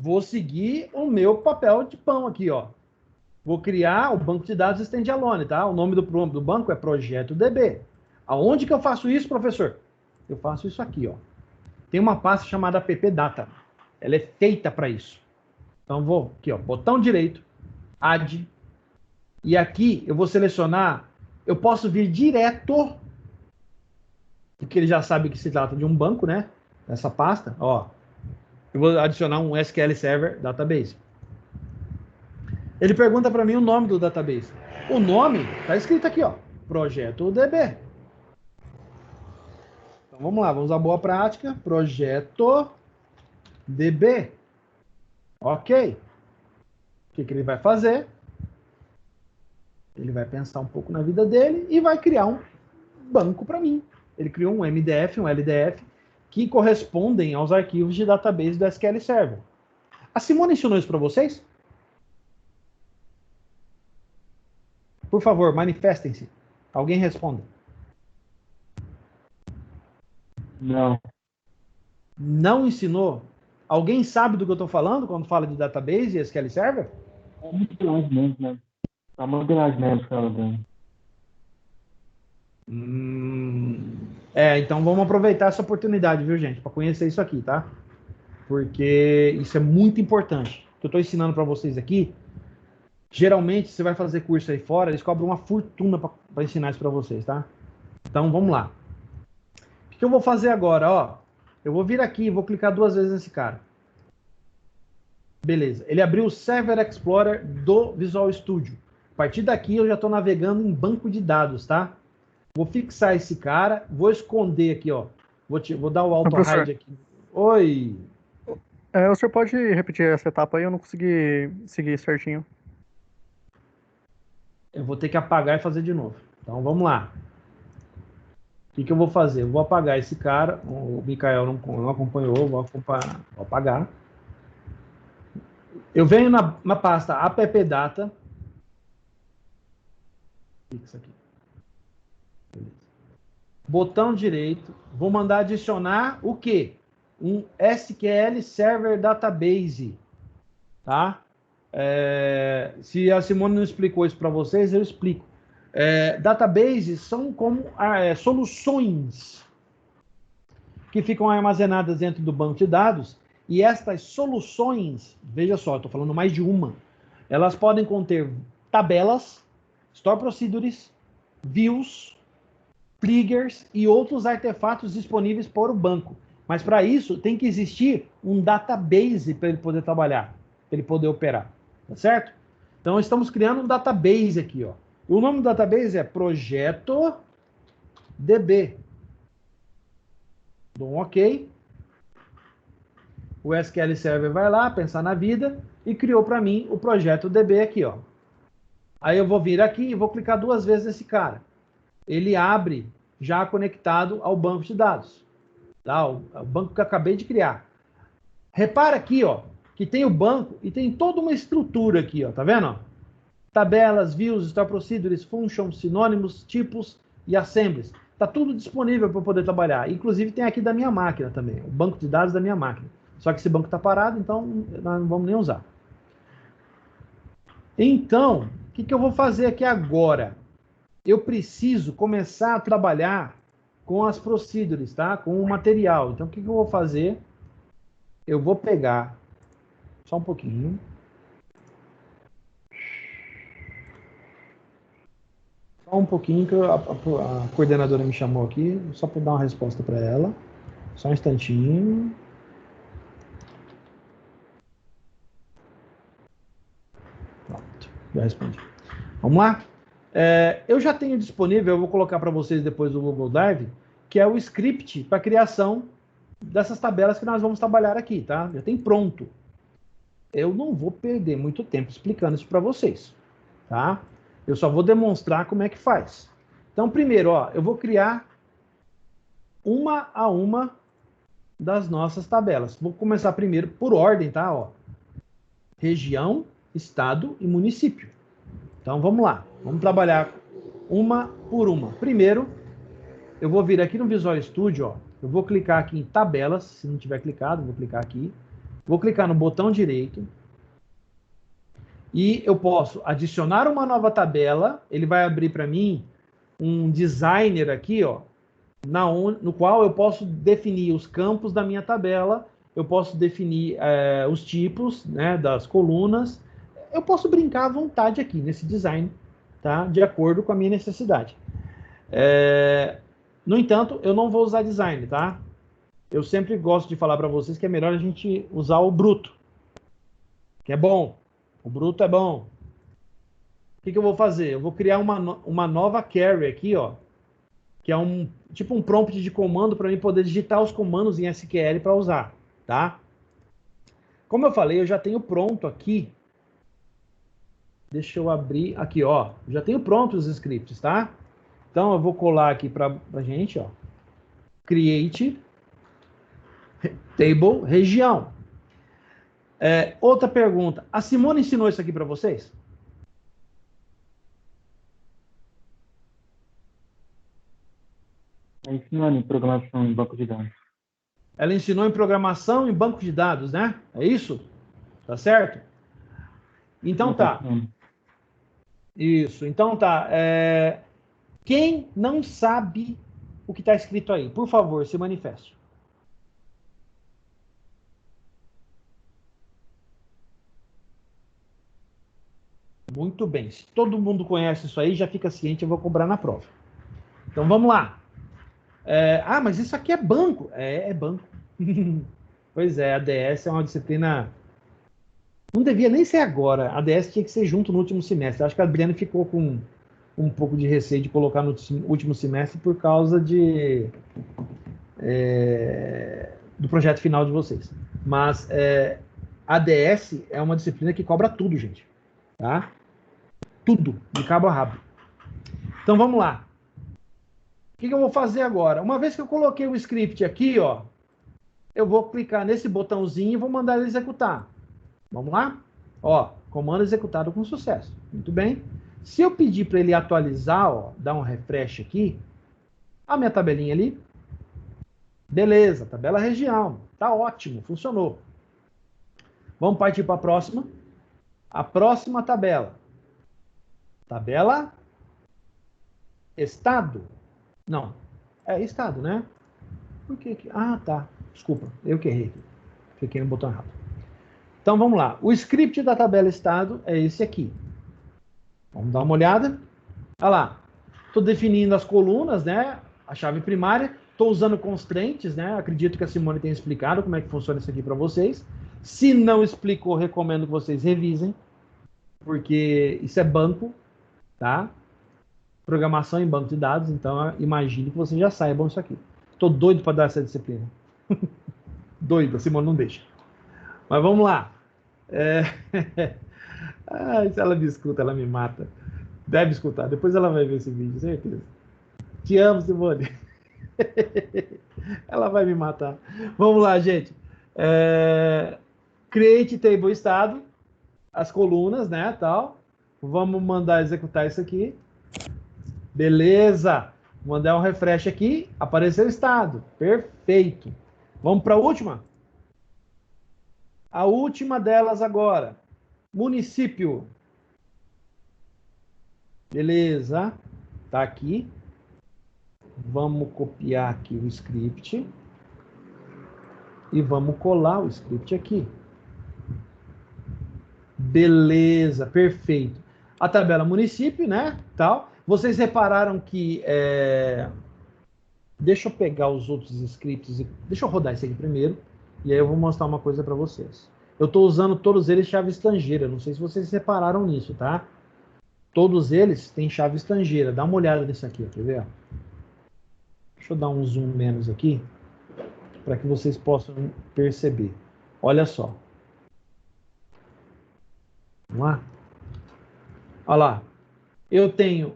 Vou seguir o meu papel de pão aqui, ó. Vou criar o banco de dados standalone, tá? O nome do banco é Projeto DB. Aonde que eu faço isso, professor? Eu faço isso aqui, ó. Tem uma pasta chamada appdata. Ela é feita para isso. Então vou aqui, ó, botão direito, add, e aqui eu vou selecionar, eu posso vir direto, porque ele já sabe que se trata de um banco, né? Essa pasta, ó. Eu vou adicionar um SQL Server Database. Ele pergunta para mim o nome do database. O nome está escrito aqui, ó, Projeto DB. Então vamos lá, vamos à boa prática. Projeto DB. Ok. O que ele vai fazer? Ele vai pensar um pouco na vida dele e vai criar um banco para mim. Ele criou um MDF, um LDF, que correspondem aos arquivos de database do SQL Server. A Simone ensinou isso para vocês? Por favor, manifestem-se. Alguém responda. Não. Não ensinou? Alguém sabe do que eu estou falando quando fala de database e SQL Server? É muito grande mesmo, né? Tá muito grande mesmo, cara. Então vamos aproveitar essa oportunidade, viu, gente, para conhecer isso aqui, tá? Porque isso é muito importante. O que eu estou ensinando para vocês aqui, geralmente você vai fazer curso aí fora, eles cobram uma fortuna para ensinar isso para vocês, tá? Então vamos lá. O que eu vou fazer agora, ó? Eu vou vir aqui e vou clicar 2 vezes nesse cara. Beleza. Ele abriu o Server Explorer do Visual Studio. A partir daqui eu já estou navegando em banco de dados, tá? Vou fixar esse cara, vou esconder aqui, ó. Vou dar o auto-hide aqui. Oi! O senhor pode repetir essa etapa aí? Eu não consegui seguir certinho. Eu vou ter que apagar e fazer de novo. Então vamos lá. O que eu vou fazer? Eu vou apagar esse cara. O Mikael não acompanhou, vou apagar. Eu venho na pasta appdata. Fixa aqui. Beleza. Botão direito. Vou mandar adicionar o quê? Um SQL Server Database. Tá? Se a Simone não explicou isso para vocês, eu explico. Databases são como soluções que ficam armazenadas dentro do banco de dados, e estas soluções, veja só, estou falando mais de uma, elas podem conter tabelas, store procedures, views, triggers e outros artefatos disponíveis para o banco. Mas para isso tem que existir um database para ele poder trabalhar, para ele poder operar, tá certo? Então estamos criando um database aqui, ó. O nome do database é Projeto DB. Dou um OK. O SQL Server vai lá, pensar na vida e criou para mim o Projeto DB aqui, ó. Aí eu vou vir aqui e vou clicar 2 vezes nesse cara. Ele abre já conectado ao banco de dados. Tá? O banco que eu acabei de criar. Repara aqui, ó, que tem o banco e tem toda uma estrutura aqui, ó, tá vendo? Ó? Tabelas, views, store procedures, functions, sinônimos, tipos e assemblies. Está tudo disponível para poder trabalhar. Inclusive tem aqui da minha máquina também, o banco de dados da minha máquina. Só que esse banco está parado, então nós não vamos nem usar. Então, o que eu vou fazer aqui agora? Eu preciso começar a trabalhar com as procedures, tá? Com o material. Então, o que eu vou fazer? Eu vou pegar só um pouquinho. Só um pouquinho que a coordenadora me chamou aqui, só para dar uma resposta para ela. Só um instantinho. Já respondi. Vamos lá? Eu já tenho disponível, eu vou colocar para vocês depois do Google Drive, que é o script para criação dessas tabelas que nós vamos trabalhar aqui, tá? Já tem pronto. Eu não vou perder muito tempo explicando isso para vocês, tá? Eu só vou demonstrar como é que faz. Então, primeiro, ó, eu vou criar uma a uma das nossas tabelas. Vou começar primeiro por ordem, tá? Ó, região, estado e município. Então, vamos lá. Vamos trabalhar uma por uma. Primeiro, eu vou vir aqui no Visual Studio, ó. Eu vou clicar aqui em tabelas. Se não tiver clicado, vou clicar aqui. Vou clicar no botão direito. E eu posso adicionar uma nova tabela. Ele vai abrir para mim um designer aqui, ó, no qual eu posso definir os campos da minha tabela. Eu posso definir os tipos, né, das colunas. Eu posso brincar à vontade aqui nesse design, tá? De acordo com a minha necessidade. No entanto, eu não vou usar design, tá? Eu sempre gosto de falar para vocês que é melhor a gente usar o bruto, que é bom. O bruto é bom. O que eu vou fazer? Eu vou criar uma nova carry aqui, ó, que é tipo um prompt de comando para mim poder digitar os comandos em SQL para usar, tá? Como eu falei, eu já tenho pronto aqui. Deixa eu abrir aqui, ó. Já tenho pronto os scripts, tá? Então eu vou colar aqui para a gente, ó. Create table região. Outra pergunta. A Simone ensinou isso aqui para vocês? Ensinando em programação em banco de dados. Ela ensinou em programação em banco de dados, né? É isso? Tá certo? Então tá. Isso. Então tá. Quem não sabe o que está escrito aí, por favor, se manifeste. Muito bem. Se todo mundo conhece isso aí, já fica ciente, eu vou cobrar na prova. Então vamos lá. Mas isso aqui é banco. É banco. Pois é, a ADS é uma disciplina... Não devia nem ser agora. A ADS tinha que ser junto no último semestre. Acho que a Adriana ficou com um pouco de receio de colocar no último semestre por causa do projeto final de vocês. Mas a ADS é uma disciplina que cobra tudo, gente. Tá? Tudo, de cabo a rabo. Então vamos lá. O que eu vou fazer agora? Uma vez que eu coloquei o script aqui, ó, eu vou clicar nesse botãozinho e vou mandar ele executar. Vamos lá? Ó, comando executado com sucesso. Muito bem. Se eu pedir para ele atualizar, ó, dar um refresh aqui, a minha tabelinha ali, beleza, tabela região, tá ótimo, funcionou. Vamos partir para a próxima. A próxima tabela. Tabela estado. Não, estado, né? Por que? Tá. Desculpa, eu que errei aqui. Cliquei no botão errado. Então, vamos lá. O script da tabela estado é esse aqui. Vamos dar uma olhada. Olha lá. Estou definindo as colunas, né? A chave primária. Estou usando constraints, né? Acredito que a Simone tenha explicado como é que funciona isso aqui para vocês. Se não explicou, recomendo que vocês revisem. Porque isso é banco, tá? Programação em banco de dados. Então, imagine que vocês já saibam isso aqui. Estou doido para dar essa disciplina. Doido, a Simone não deixa. Mas vamos lá. Se ela me escuta, ela me mata. Deve escutar. Depois ela vai ver esse vídeo, certeza. Te amo, Simone. Ela vai me matar. Vamos lá, gente. Create table estado. As colunas, né, tal. Vamos mandar executar isso aqui. Beleza. Vou mandar um refresh aqui. Apareceu o estado. Perfeito. Vamos para a última? A última delas agora. Município. Beleza. Tá aqui. Vamos copiar aqui o script. E vamos colar o script aqui. Beleza, perfeito. A tabela município, né? Tal. Vocês repararam que... Deixa eu pegar os outros scripts. Deixa eu rodar esse aqui primeiro. E aí eu vou mostrar uma coisa para vocês. Eu estou usando todos eles chave estrangeira. Não sei se vocês repararam nisso, tá? Todos eles têm chave estrangeira. Dá uma olhada nisso aqui, ó, quer ver? Deixa eu dar um zoom menos aqui, para que vocês possam perceber. Olha só. Vamos lá? Olha lá. Eu tenho,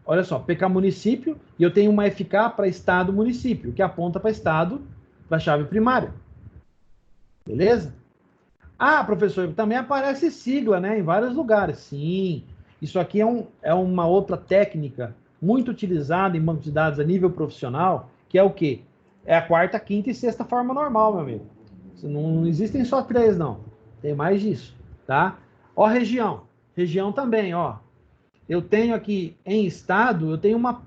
olha só, PK município, e eu tenho uma FK para estado município, que aponta para estado da chave primária. Beleza? Ah, professor, também aparece sigla, né, em vários lugares. Sim, isso aqui é uma outra técnica muito utilizada em banco de dados a nível profissional, que é o quê? É a quarta, quinta e sexta forma normal, meu amigo. Não existem só 3, não. Tem mais disso, tá? Ó, região. Região também, ó. Eu tenho aqui em estado, eu tenho uma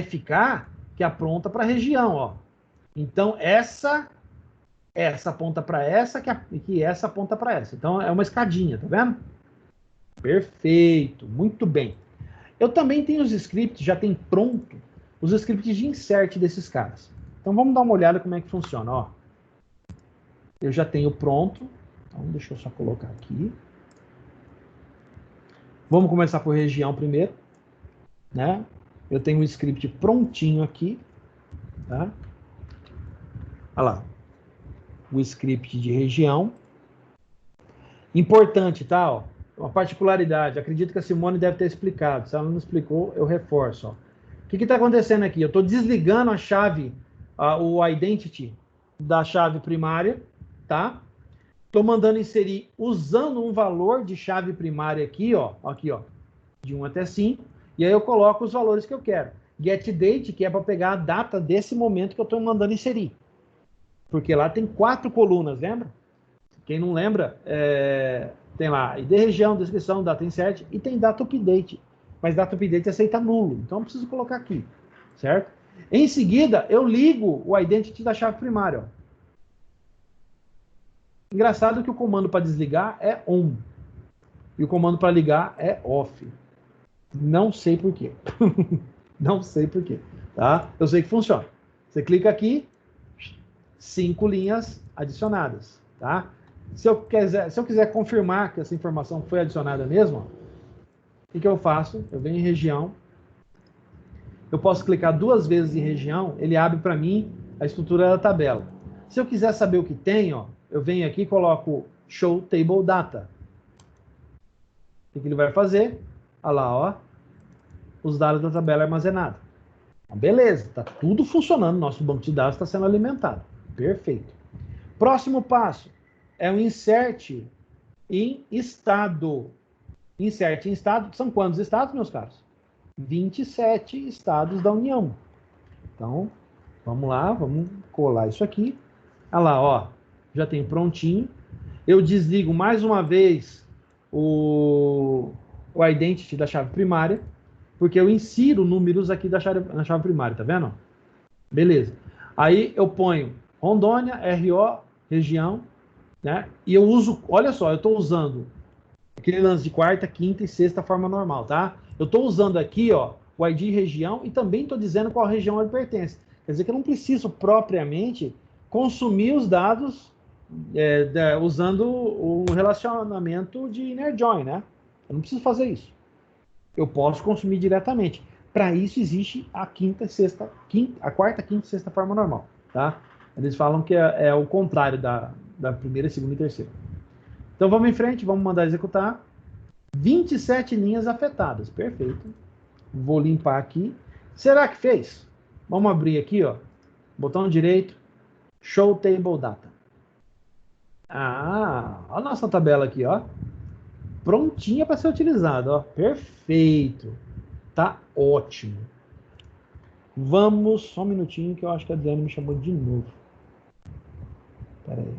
FK que aponta para a região, ó. Então, essa aponta para essa, que essa aponta para essa. Então, é uma escadinha, tá vendo? Perfeito, muito bem. Eu também tenho os scripts, já tem pronto, os scripts de insert desses caras. Então, vamos dar uma olhada como é que funciona, ó. Eu já tenho pronto. Então, deixa eu só colocar aqui. Vamos começar por região primeiro, né? Eu tenho um script prontinho aqui, tá? Olha lá. O script de região. Importante, tá? Ó, uma particularidade. Acredito que a Simone deve ter explicado. Se ela não explicou, eu reforço. Ó. O que está acontecendo aqui? Eu estou desligando a chave, o identity da chave primária, tá? Estou mandando inserir usando um valor de chave primária aqui, ó, de 1 até 5, e aí eu coloco os valores que eu quero. GetDate, que é para pegar a data desse momento que eu estou mandando inserir. Porque lá tem 4 colunas, lembra? Quem não lembra, tem lá ID região, descrição, data insert, e tem data update. Mas data update aceita nulo, então eu preciso colocar aqui, certo? Em seguida, eu ligo o identity da chave primária, ó. Engraçado que o comando para desligar é on. E o comando para ligar é off. Não sei por quê. Não sei por quê. Tá? Eu sei que funciona. Você clica aqui, 5 linhas adicionadas. Tá? Se eu quiser confirmar que essa informação foi adicionada mesmo, ó, o que eu faço? Eu venho em região. Eu posso clicar 2 vezes em região, ele abre para mim a estrutura da tabela. Se eu quiser saber o que tem, ó, eu venho aqui e coloco Show Table Data. O que ele vai fazer? Olha lá, ó, os dados da tabela armazenados. Beleza, está tudo funcionando, nosso banco de dados está sendo alimentado. Perfeito. Próximo passo é o Insert em Estado. Insert em Estado, são quantos estados, meus caros? 27 estados da União. Então, vamos lá, vamos colar isso aqui. Olha lá, ó, já tem prontinho. Eu desligo mais uma vez o identity da chave primária, porque eu insiro números aqui na chave primária, tá vendo? Beleza. Aí eu ponho Rondônia, RO, região, né? E eu uso, olha só, eu estou usando aquele lance de quarta, quinta e sexta forma normal, tá? Eu estou usando aqui, ó, o ID região e também estou dizendo qual região ele pertence. Quer dizer que eu não preciso propriamente consumir os dados usando o relacionamento de inner join, né? Eu não preciso fazer isso. Eu posso consumir diretamente. Para isso existe a quarta, quinta e sexta forma normal, tá? Eles falam que é o contrário da primeira, segunda e terceira. Então vamos em frente, vamos mandar executar. 27 linhas afetadas, perfeito. Vou limpar aqui. Será que fez? Vamos abrir aqui, ó. Botão direito, Show Table Data. Ah, olha a nossa tabela aqui, ó. Prontinha para ser utilizada, ó. Perfeito. Tá ótimo. Vamos, só um minutinho que eu acho que a Adriane me chamou de novo. Espera aí.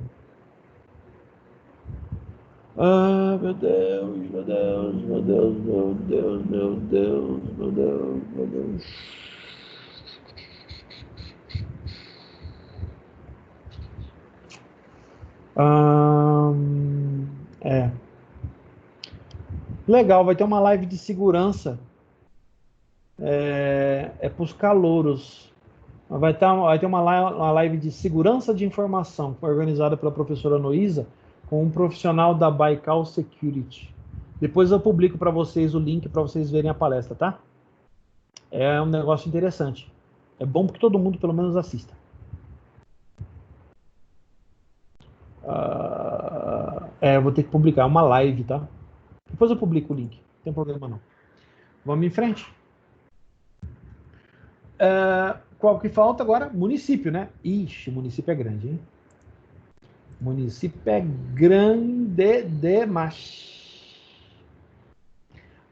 Ah, meu Deus, meu Deus, meu Deus, meu Deus, meu Deus, meu Deus, meu Deus. Legal, vai ter uma live de segurança. Para os calouros. Vai ter uma live de segurança de informação, organizada pela professora Noísa, com um profissional da Baikal Security. Depois eu publico para vocês o link para vocês verem a palestra, tá? É um negócio interessante. É bom porque todo mundo pelo menos assista. Eu vou ter que publicar uma live, tá? Depois eu publico o link. Não tem problema não. Vamos em frente. Qual que falta agora? Município, né? Ixi, município é grande, hein? Município é grande demais.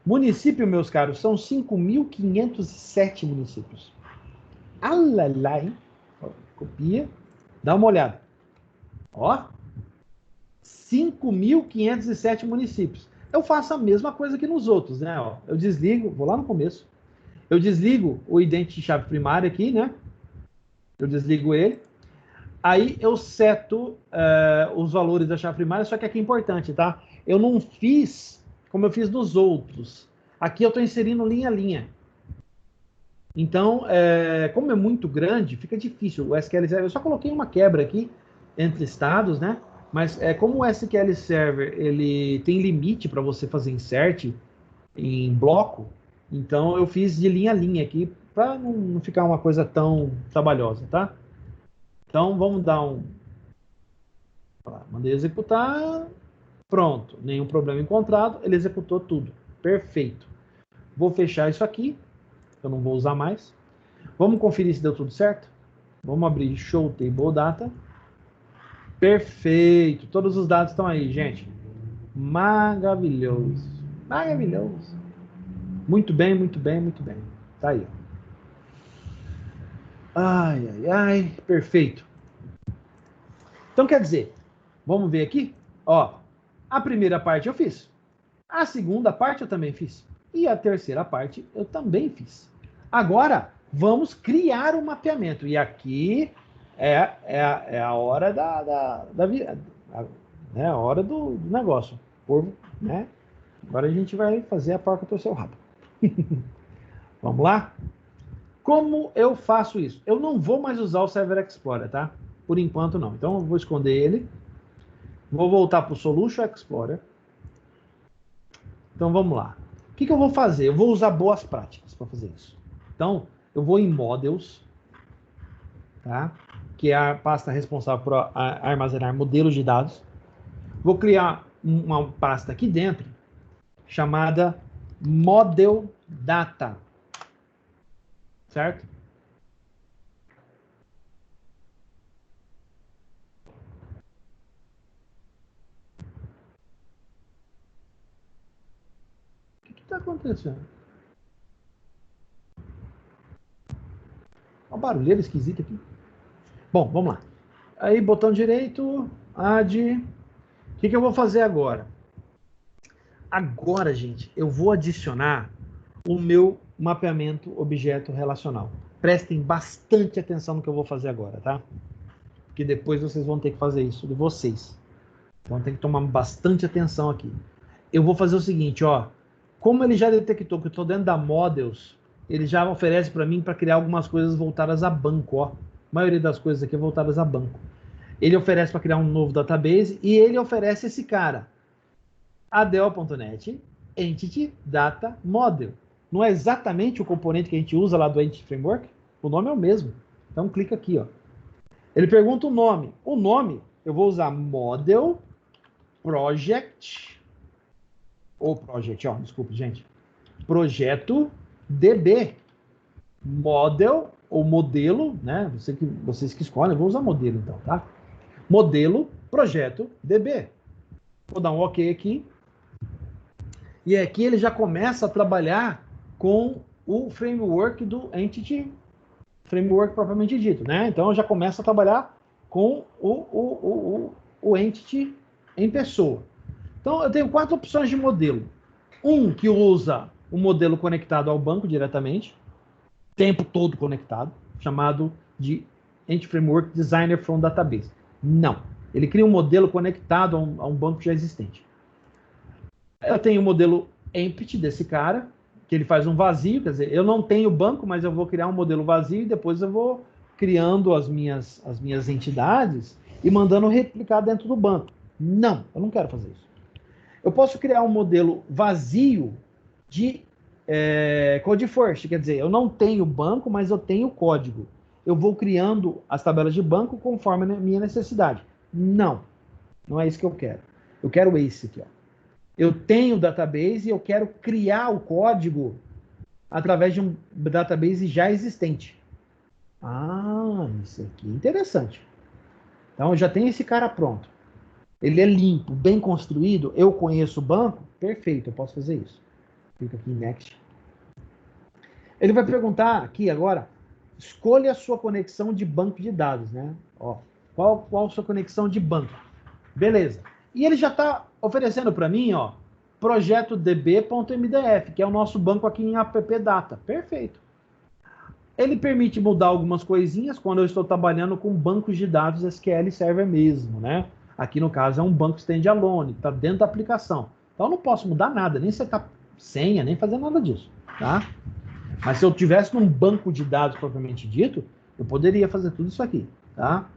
Município, meus caros, são 5.507 municípios. Alalá, hein? Copia. Dá uma olhada. Ó. 5.507 municípios. Eu faço a mesma coisa que nos outros, né? Ó, eu desligo, vou lá no começo. Eu desligo o idente chave primária aqui, né? Eu desligo ele. Aí eu seto os valores da chave primária, só que aqui é importante, tá? Eu não fiz como eu fiz nos outros. Aqui eu estou inserindo linha a linha. Então, como é muito grande, fica difícil. O SQL Server, eu só coloquei uma quebra aqui entre estados, né? Mas como o SQL Server ele tem limite para você fazer insert em bloco, então eu fiz de linha a linha aqui para não ficar uma coisa tão trabalhosa, tá? Então vamos dar mandei executar, pronto, nenhum problema encontrado, ele executou tudo, perfeito. Vou fechar isso aqui, eu não vou usar mais. Vamos conferir se deu tudo certo? Vamos abrir Show Table Data. Perfeito, todos os dados estão aí, gente. Maravilhoso, maravilhoso. Muito bem, muito bem, muito bem. Tá aí. Ai, ai, ai, perfeito. Então quer dizer, vamos ver aqui? Ó, a primeira parte eu fiz. A segunda parte eu também fiz. E a terceira parte eu também fiz. Agora, vamos criar um mapeamento. E aqui é a hora né, a hora do negócio. Né? Agora a gente vai fazer a porca torcer o rabo. Vamos lá? Como eu faço isso? Eu não vou mais usar o Server Explorer, tá? Por enquanto não. Então eu vou esconder ele. Vou voltar para o Solution Explorer. Então vamos lá. O que eu vou fazer? Eu vou usar boas práticas para fazer isso. Então eu vou em Models, tá? Que é a pasta responsável por armazenar modelos de dados. Vou criar uma pasta aqui dentro chamada Model Data. Certo? O que está acontecendo? Uma barulheira esquisita aqui. Bom, vamos lá. Aí, botão direito, add. O que eu vou fazer agora? Agora, gente, eu vou adicionar o meu mapeamento objeto relacional. Prestem bastante atenção no que eu vou fazer agora, tá? Porque depois vocês vão ter que fazer isso de vocês. Então tem que tomar bastante atenção aqui. Eu vou fazer o seguinte, ó. Como ele já detectou que eu estou dentro da Models, ele já oferece para mim para criar algumas coisas voltadas a banco, ó. A maioria das coisas aqui é voltadas a banco. Ele oferece para criar um novo database e ele oferece esse cara. ADO.NET Entity Data Model. Não é exatamente o componente que a gente usa lá do Entity Framework? O nome é o mesmo. Então clica aqui, ó. Ele pergunta o nome. O nome, eu vou usar Model Project, ou Project, ó, desculpe, gente. Projeto DB. Model, ou modelo, né? Vocês que escolhem, eu vou usar modelo então, tá? Modelo, projeto DB. Vou dar um OK aqui. E aqui ele já começa a trabalhar com o framework do Entity Framework propriamente dito, né? Então já começa a trabalhar com o Entity em pessoa. Então eu tenho 4 opções de modelo. Um que usa o modelo conectado ao banco diretamente, tempo todo conectado, chamado de Entity Framework Designer from Database. Não. Ele cria um modelo conectado a um banco já existente. Eu tenho o modelo empty desse cara, que ele faz um vazio, quer dizer, eu não tenho banco, mas eu vou criar um modelo vazio e depois eu vou criando as minhas entidades e mandando replicar dentro do banco. Não, eu não quero fazer isso. Eu posso criar um modelo vazio de Code First, quer dizer, eu não tenho banco, mas eu tenho código. Eu vou criando as tabelas de banco conforme a minha necessidade. Não, não é isso que eu quero. Eu quero esse aqui, ó. Eu tenho database e eu quero criar o código através de um database já existente. Ah, isso aqui é interessante. Então, eu já tenho esse cara pronto. Ele é limpo, bem construído, eu conheço o banco, perfeito, eu posso fazer isso. Clica aqui em Next. Ele vai perguntar aqui agora, escolha a sua conexão de banco de dados, né? Ó, qual a sua conexão de banco? Beleza. E ele já está oferecendo para mim, ó, projeto db.mdf, que é o nosso banco aqui em appdata. Perfeito. Ele permite mudar algumas coisinhas quando eu estou trabalhando com bancos de dados SQL Server mesmo, né? Aqui no caso é um banco standalone, está dentro da aplicação. Então eu não posso mudar nada, nem setar senha, nem fazer nada disso, tá? Mas se eu tivesse num banco de dados propriamente dito, eu poderia fazer tudo isso aqui, tá?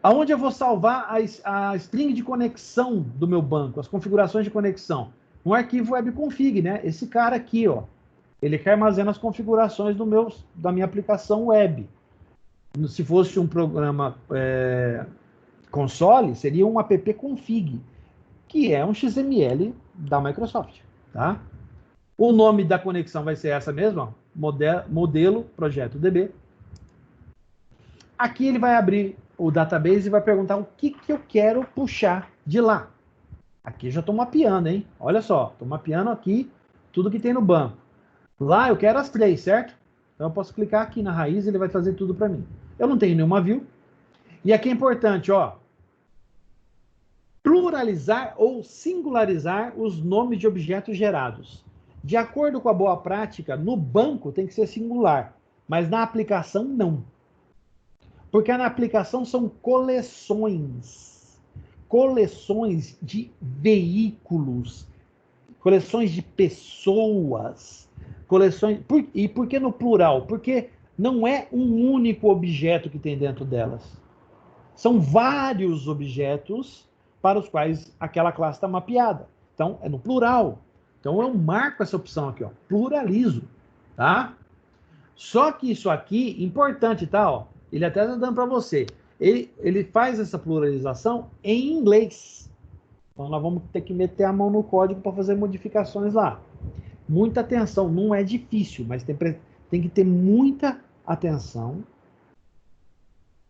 Aonde eu vou salvar a string de conexão do meu banco, as configurações de conexão? Um arquivo webconfig, né? Esse cara aqui, ó. Ele que armazena as configurações da minha aplicação web. Se fosse um programa console, seria um appconfig, que é um XML da Microsoft, tá? O nome da conexão vai ser essa mesma, modelo projeto DB. Aqui ele vai abrir o database e vai perguntar o que eu quero puxar de lá. Aqui eu já estou mapeando, hein? Olha só, estou mapeando aqui tudo que tem no banco. Lá eu quero as 3, certo? Então eu posso clicar aqui na raiz e ele vai fazer tudo para mim. Eu não tenho nenhuma view. E aqui é importante, ó, pluralizar ou singularizar os nomes de objetos gerados. De acordo com a boa prática, no banco tem que ser singular, mas na aplicação não. Porque na aplicação são coleções. Coleções de veículos, coleções de pessoas, coleções. E por que no plural? Porque não é um único objeto que tem dentro delas. São vários objetos para os quais aquela classe está mapeada. Então, é no plural. Então, eu marco essa opção aqui, ó, pluralizo, tá? Só que isso aqui, importante, tá? Ó, ele até está dando para você. Ele faz essa pluralização em inglês. Então, nós vamos ter que meter a mão no código para fazer modificações lá. Muita atenção, não é difícil, mas tem que ter muita atenção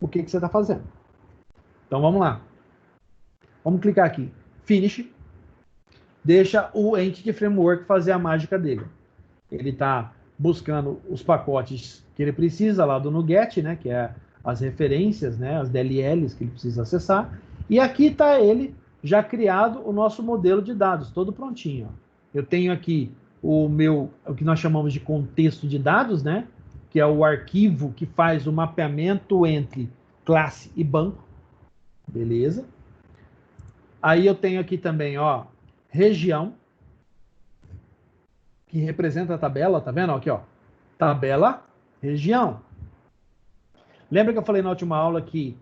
no que você está fazendo. Então, vamos lá. Vamos clicar aqui. Finish. Deixa o Entity Framework fazer a mágica dele. Ele está buscando os pacotes que ele precisa lá do NuGet, né, que é as referências, né, as DLLs que ele precisa acessar. E aqui está ele já criado o nosso modelo de dados, todo prontinho. Eu tenho aqui o que nós chamamos de contexto de dados, né, que é o arquivo que faz o mapeamento entre classe e banco. Beleza? Aí eu tenho aqui também, ó, região, que representa a tabela, tá vendo? Aqui, ó, tabela, região. Lembra que eu falei na última aula que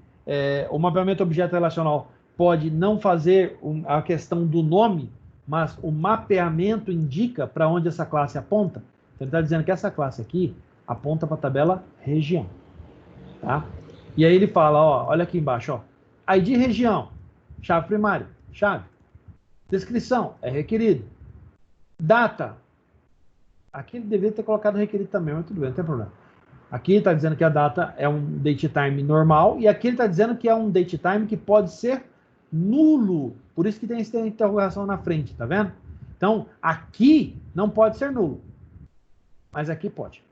o mapeamento objeto relacional pode não fazer a questão do nome, mas o mapeamento indica para onde essa classe aponta? Então, ele está dizendo que essa classe aqui aponta para a tabela região. Tá? E aí ele fala, ó, olha aqui embaixo, ó, ID região, chave primária, chave. Descrição, é requerido. Data. Aqui ele deveria ter colocado requerido também, mas tudo bem, não tem problema. Aqui está dizendo que a data é um datetime normal, e aqui ele está dizendo que é um datetime que pode ser nulo. Por isso que tem essa interrogação na frente, tá vendo? Então, aqui não pode ser nulo, mas aqui pode.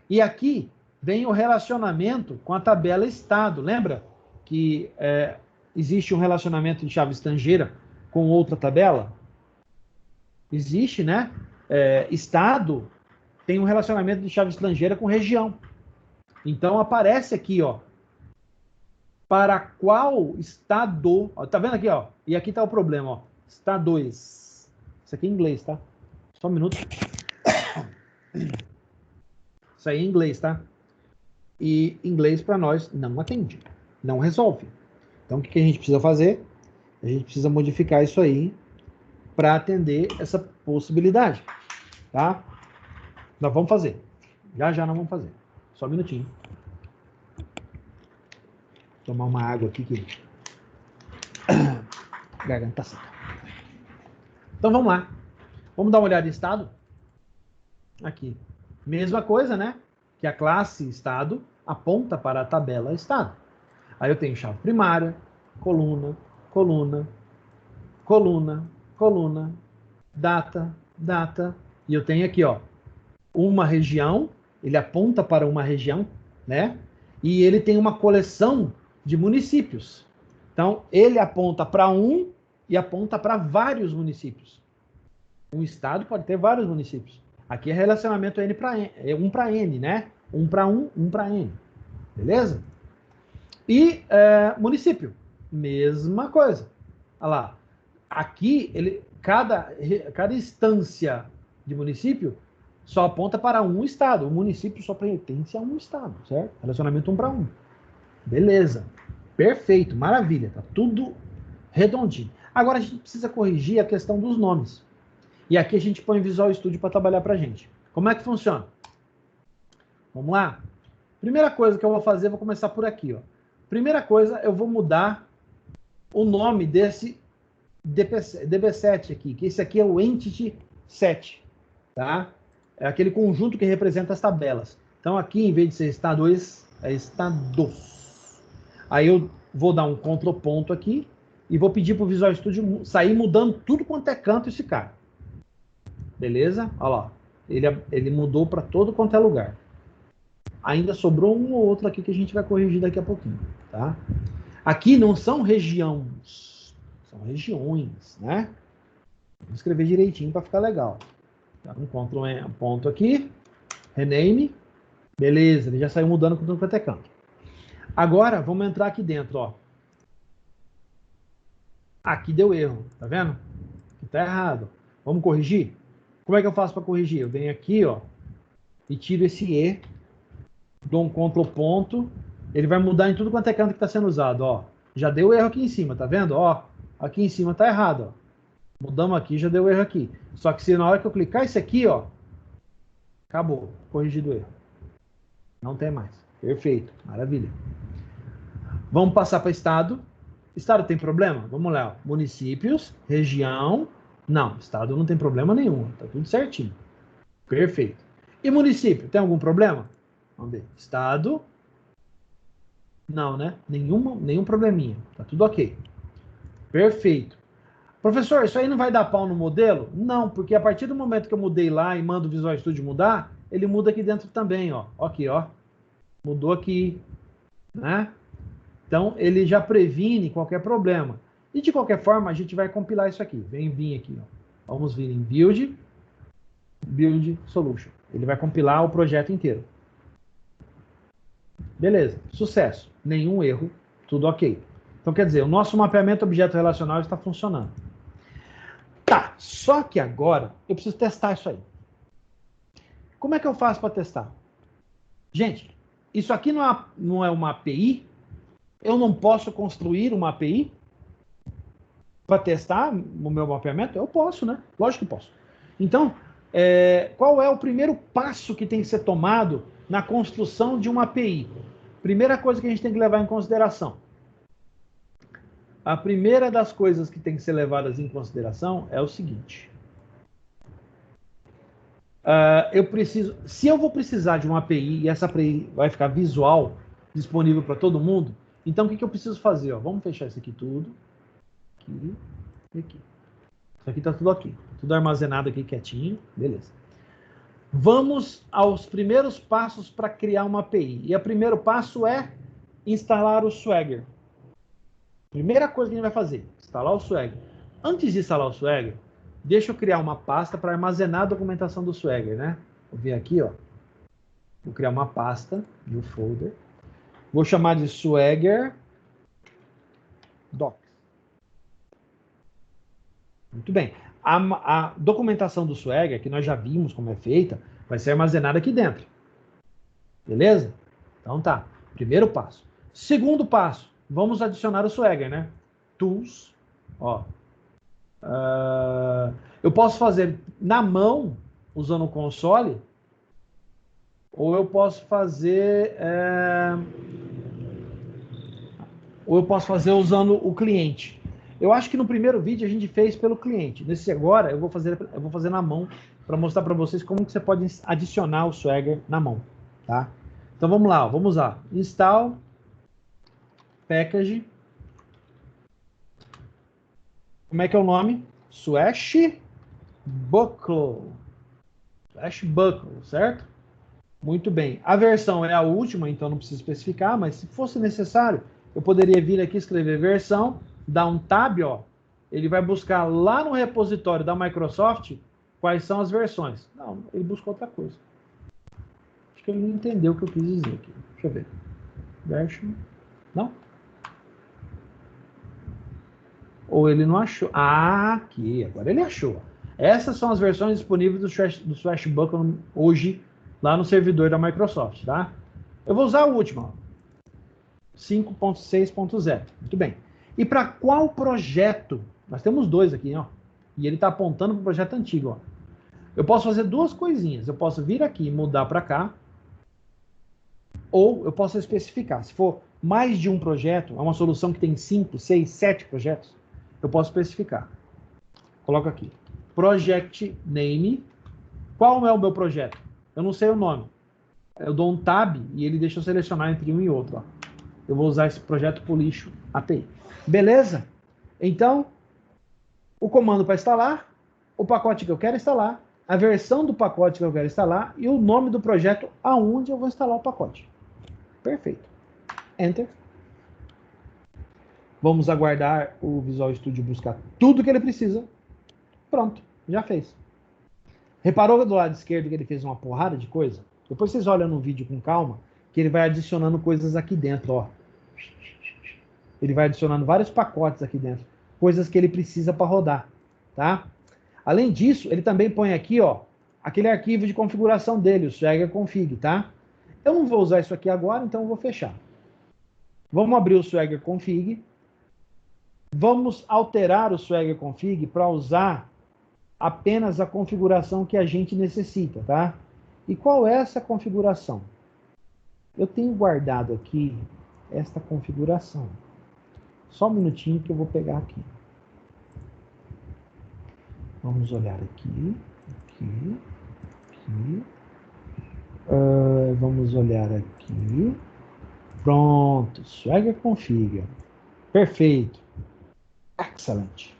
E aqui vem o relacionamento com a tabela estado. Lembra que existe um relacionamento de chave estrangeira com outra tabela? Existe, né? Estado tem um relacionamento de chave estrangeira com região. Então aparece aqui, ó, para qual estado, ó, tá vendo aqui, ó? E aqui tá o problema, ó. Estados. Isso aqui é em inglês, tá? Só um minuto. Isso aí é em inglês, tá? E inglês para nós não atende, não resolve. Então o que a gente precisa fazer? A gente precisa modificar isso aí para atender essa possibilidade, tá? Nós vamos fazer. Já já nós vamos fazer. Só um minutinho. Vou tomar uma água aqui que a garganta tá seca. Então vamos lá. Vamos dar uma olhada em estado. Aqui. Mesma coisa, né? Que a classe estado aponta para a tabela estado. Aí eu tenho chave primária, coluna, coluna, coluna, coluna, data, data. E eu tenho aqui, ó, uma região, ele aponta para uma região, né? E ele tem uma coleção de municípios. Então, ele aponta para um e aponta para vários municípios. Um estado pode ter vários municípios. Aqui é relacionamento N para N, é 1 para N, né? 1 para 1, 1 para N. Beleza? E município, mesma coisa. Olha lá. Aqui, cada instância de município só aponta para um estado. O município só pertence a um estado, certo? Relacionamento 1 para 1. Beleza. Perfeito, maravilha. Tá tudo redondinho. Agora a gente precisa corrigir a questão dos nomes. E aqui a gente põe Visual Studio para trabalhar para a gente. Como é que funciona? Vamos lá? Primeira coisa que eu vou fazer, vou começar por aqui, ó. Primeira coisa, eu vou mudar o nome desse DB7 aqui, que esse aqui é o Entity Set, tá? É aquele conjunto que representa as tabelas. Então aqui, em vez de ser estado, é estados. Aí eu vou dar um Ctrl ponto aqui e vou pedir para o Visual Studio sair mudando tudo quanto é canto esse cara. Beleza? Olha lá. Ele mudou para todo quanto é lugar. Ainda sobrou um ou outro aqui que a gente vai corrigir daqui a pouquinho, tá? Aqui não são regiões, são regiões, né? Vou escrever direitinho para ficar legal. Dá um Ctrl ponto aqui, rename, beleza, ele já saiu mudando com tudo quanto é canto. Agora, vamos entrar aqui dentro, ó. Aqui deu erro, tá vendo? Aqui tá errado. Vamos corrigir? Como é que eu faço para corrigir? Eu venho aqui, ó, e tiro esse E, dou um Ctrl ponto, ele vai mudar em tudo quanto é canto que está sendo usado, ó. Já deu erro aqui em cima, tá vendo? Ó, aqui em cima tá errado, ó. Mudamos aqui, já deu erro aqui. Só que se na hora que eu clicar esse aqui, ó, acabou, corrigido o erro. Não tem mais. Perfeito, maravilha. Vamos passar para estado. Estado tem problema? Vamos lá, ó. Municípios, região. Não, estado não tem problema nenhum, tá tudo certinho. Perfeito. E município, tem algum problema? Vamos ver. Estado. Não, né? Nenhum probleminha. Tá tudo ok. Perfeito. Professor, isso aí não vai dar pau no modelo? Não, porque a partir do momento que eu mudei lá e mando o Visual Studio mudar, ele muda aqui dentro também, ó. Aqui, ó. Mudou aqui, né? Então, ele já previne qualquer problema. E, de qualquer forma, a gente vai compilar isso aqui. Vem vir aqui, ó. Vamos vir em Build Solution. Ele vai compilar o projeto inteiro. Beleza, sucesso. Nenhum erro, tudo ok. Então, quer dizer, o nosso mapeamento objeto relacional está funcionando. Tá, só que agora eu preciso testar isso aí. Como é que eu faço para testar? Gente, isso aqui não é uma API? Eu não posso construir uma API para testar o meu mapeamento? Eu posso, né? Lógico que posso. Então, qual é o primeiro passo que tem que ser tomado na construção de uma API? Primeira coisa que a gente tem que levar em consideração. A primeira das coisas que tem que ser levadas em consideração é o seguinte. Se eu vou precisar de uma API e essa API vai ficar visual, disponível para todo mundo, então o que eu preciso fazer? Ó, vamos fechar isso aqui tudo. Aqui e aqui. Isso aqui está tudo aqui. Tudo armazenado aqui quietinho. Beleza. Vamos aos primeiros passos para criar uma API. E o primeiro passo é instalar o Swagger. Primeira coisa que a gente vai fazer, instalar o Swagger. Antes de instalar o Swagger, deixa eu criar uma pasta para armazenar a documentação do Swagger, né? Vou vir aqui, ó. Vou criar uma pasta, new folder. Vou chamar de Swagger Docs. Muito bem. A documentação do Swagger, que nós já vimos como é feita, vai ser armazenada aqui dentro. Beleza? Então tá. Primeiro passo. Segundo passo, vamos adicionar o Swagger, né? Tools, Ó. Eu posso fazer na mão, usando o console, ou eu posso fazer usando o cliente. Eu acho que no primeiro vídeo a gente fez pelo cliente. Nesse agora eu vou fazer na mão para mostrar para vocês como que você pode adicionar o Swagger na mão, tá? Então vamos lá, vamos lá. Install package. Como é que é o nome? Swashbuckle, certo? Muito bem. A versão é a última, então não precisa especificar, mas se fosse necessário, eu poderia vir aqui escrever versão, dar um tab, ó. Ele vai buscar lá no repositório da Microsoft quais são as versões. Não, ele buscou outra coisa. Acho que ele não entendeu o que eu quis dizer aqui. Deixa eu ver. Version. Não? Ou ele não achou? Ah, aqui. Agora ele achou. Essas são as versões disponíveis do Swashbuckle hoje lá no servidor da Microsoft, tá? Eu vou usar a última. 5.6.0. Muito bem. E para qual projeto? Nós temos dois aqui, ó. E ele está apontando para o projeto antigo, ó. Eu posso fazer duas coisinhas. Eu posso vir aqui e mudar para cá. Ou eu posso especificar. Se for mais de um projeto, é uma solução que tem 5, 6, 7 projetos, eu posso especificar. Coloco aqui. Project Name. Qual é o meu projeto? Eu não sei o nome. Eu dou um tab e ele deixa eu selecionar entre um e outro, ó. Eu vou usar esse projeto Polixo API. Beleza? Então, o comando para instalar, o pacote que eu quero instalar, a versão do pacote que eu quero instalar e o nome do projeto aonde eu vou instalar o pacote. Perfeito. Enter. Vamos aguardar o Visual Studio buscar tudo que ele precisa. Pronto, já fez. Reparou do lado esquerdo que ele fez uma porrada de coisa? Depois vocês olham no vídeo com calma, que ele vai adicionando coisas aqui dentro, ó. Ele vai adicionando vários pacotes aqui dentro, coisas que ele precisa para rodar, tá? Além disso, ele também põe aqui, ó, aquele arquivo de configuração dele, o Swagger Config, tá? Eu não vou usar isso aqui agora, então eu vou fechar. Vamos abrir o Swagger Config. Vamos alterar o Swagger Config para usar apenas a configuração que a gente necessita, tá? E qual é essa configuração? Eu tenho guardado aqui esta configuração. Só um minutinho que eu vou pegar aqui. Vamos olhar aqui, aqui. Vamos olhar aqui. Pronto, Swagger Config. Perfeito. Excelente.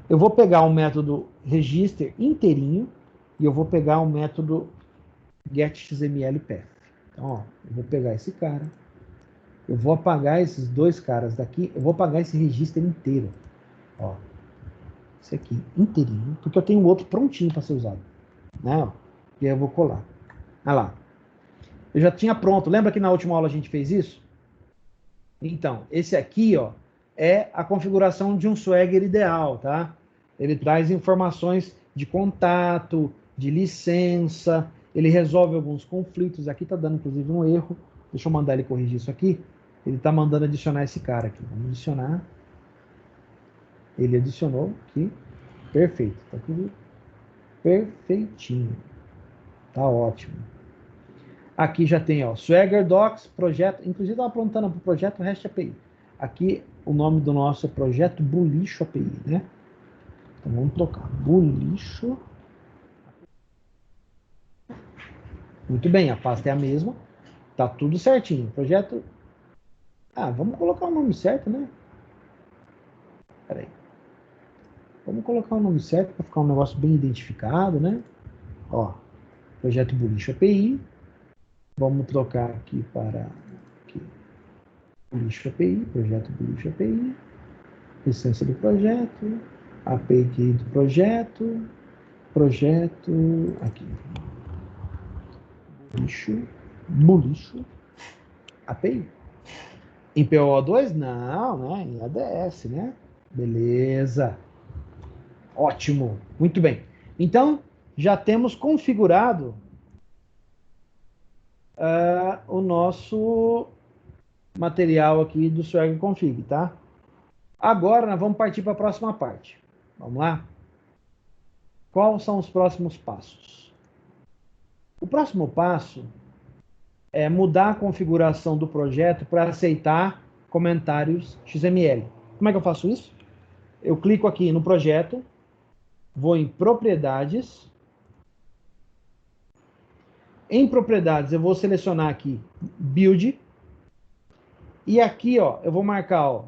Eu vou pegar o método register inteirinho e eu vou pegar o método getXMLPath. Então, ó, eu vou pegar esse cara. Eu vou apagar esses dois caras daqui. Eu vou apagar esse register inteiro. Ó, esse aqui inteirinho, porque eu tenho outro prontinho para ser usado, né? Ó, e aí eu vou colar. Olha lá. Eu já tinha pronto. Lembra que na última aula a gente fez isso? Então, esse aqui, ó, é a configuração de um Swagger ideal, tá? Ele traz informações de contato, de licença, ele resolve alguns conflitos. Aqui tá dando, inclusive, um erro. Deixa eu mandar ele corrigir isso aqui. Ele tá mandando adicionar esse cara aqui. Vamos adicionar. Ele adicionou aqui. Perfeito. Tá tudo perfeitinho. Tá ótimo. Aqui já tem, ó, Swagger Docs, projeto. Inclusive, estava apontando para o projeto REST API. Aqui, o nome do nosso projeto Polixo API, né? Então, vamos trocar. Polixo. Muito bem, a pasta é a mesma. Tá tudo certinho. Projeto... vamos colocar o nome certo, né? Espera aí. Vamos colocar o nome certo para ficar um negócio bem identificado, né? Ó, projeto Polixo API. Vamos trocar aqui para Polixo API, projeto Polixo API, licença do projeto, API do projeto, aqui, Polixo API. Em PO2? Não, né? Em ADS, né? Beleza. Ótimo. Muito bem. Então, já temos configurado o nosso material aqui do Swagger Config, tá? Agora nós vamos partir para a próxima parte. Vamos lá? Quais são os próximos passos? O próximo passo é mudar a configuração do projeto para aceitar comentários XML. Como é que eu faço isso? Eu clico aqui no projeto, vou em propriedades. Em propriedades, eu vou selecionar aqui build. E aqui, ó, eu vou marcar, ó,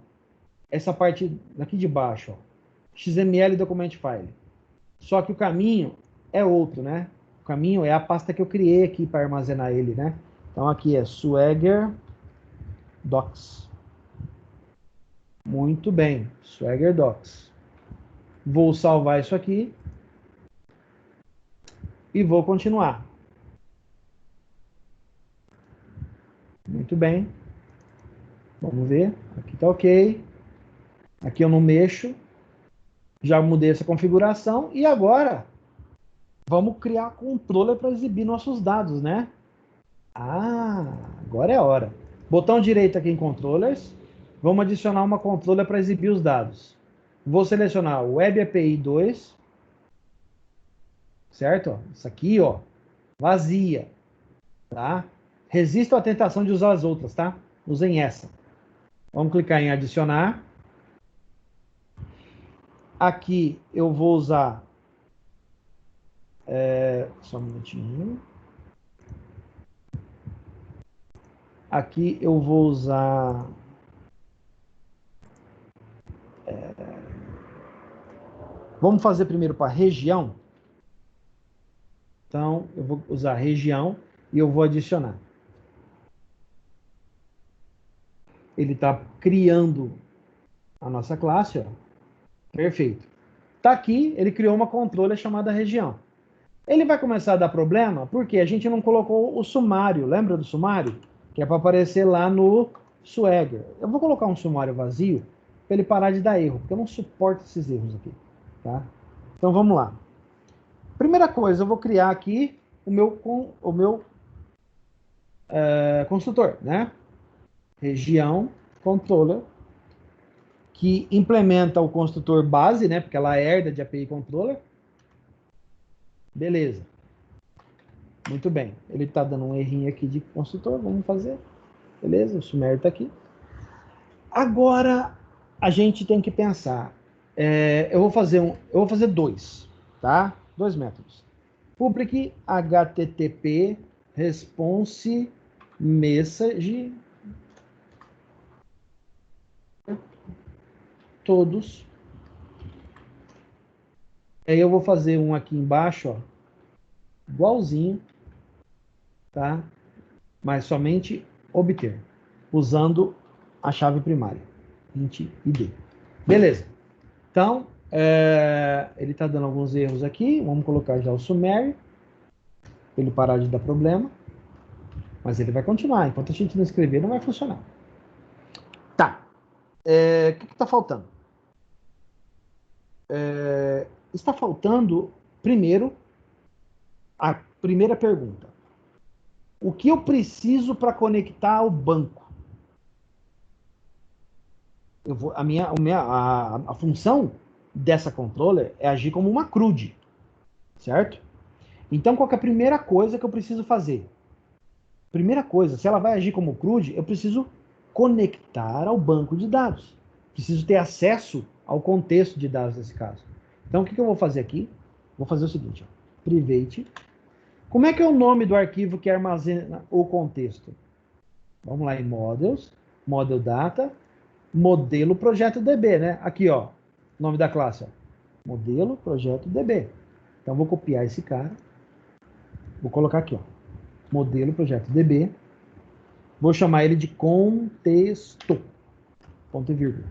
essa parte aqui de baixo, ó, XML Document File. Só que o caminho é outro, né? O caminho é a pasta que eu criei aqui para armazenar ele, né? Então aqui é Swagger Docs. Muito bem, Swagger Docs. Vou salvar isso aqui e vou continuar. Muito bem. Vamos ver. Aqui está ok. Aqui eu não mexo. Já mudei essa configuração. E agora, vamos criar controller para exibir nossos dados, né? Ah, agora é a hora. Botão direito aqui em Controllers. Vamos adicionar uma controller para exibir os dados. Vou selecionar o Web API 2. Certo? Isso aqui, ó, vazia. Tá? Resistam à tentação de usar as outras, tá? Usem essa. Vamos clicar em adicionar. Aqui eu vou usar... só um minutinho. Aqui eu vou usar... vamos fazer primeiro para região. Então, eu vou usar região e eu vou adicionar. Ele está criando a nossa classe, ó. Perfeito. Está aqui, ele criou uma controller chamada região. Ele vai começar a dar problema porque a gente não colocou o sumário. Lembra do sumário? Que é para aparecer lá no Swagger. Eu vou colocar um sumário vazio para ele parar de dar erro, porque eu não suporto esses erros aqui. Tá? Então vamos lá. Primeira coisa, eu vou criar aqui o meu construtor, né? Região controller, que implementa o construtor base, né? Porque ela herda de API controller. Beleza. Muito bem. Ele está dando um errinho aqui de construtor. Vamos fazer. Beleza, o sumário está aqui. Agora, a gente tem que pensar. Eu vou fazer dois, tá? Dois métodos. Public HTTP response message todos. Aí eu vou fazer um aqui embaixo, ó, igualzinho, tá? Mas somente obter, usando a chave primária, int id. Beleza. Então, ele está dando alguns erros aqui. Vamos colocar já o sumário, para ele parar de dar problema. Mas ele vai continuar. Enquanto a gente não escrever, não vai funcionar. Tá. O que está faltando? Está faltando, primeiro, a primeira pergunta. O que eu preciso para conectar ao banco? A função dessa controller é agir como uma CRUD, certo? Então, qual que é a primeira coisa que eu preciso fazer? Primeira coisa, se ela vai agir como CRUD, eu preciso conectar ao banco de dados. Preciso ter acesso ao contexto de dados nesse caso. Então, o que eu vou fazer aqui? Vou fazer o seguinte, ó, private. Como é que é o nome do arquivo que armazena o contexto? Vamos lá em Models, Model Data, Modelo Projeto DB, né? Aqui, ó, nome da classe, ó, Modelo Projeto DB. Então, vou copiar esse cara, vou colocar aqui, ó, Modelo Projeto DB, vou chamar ele de contexto, ponto e vírgula.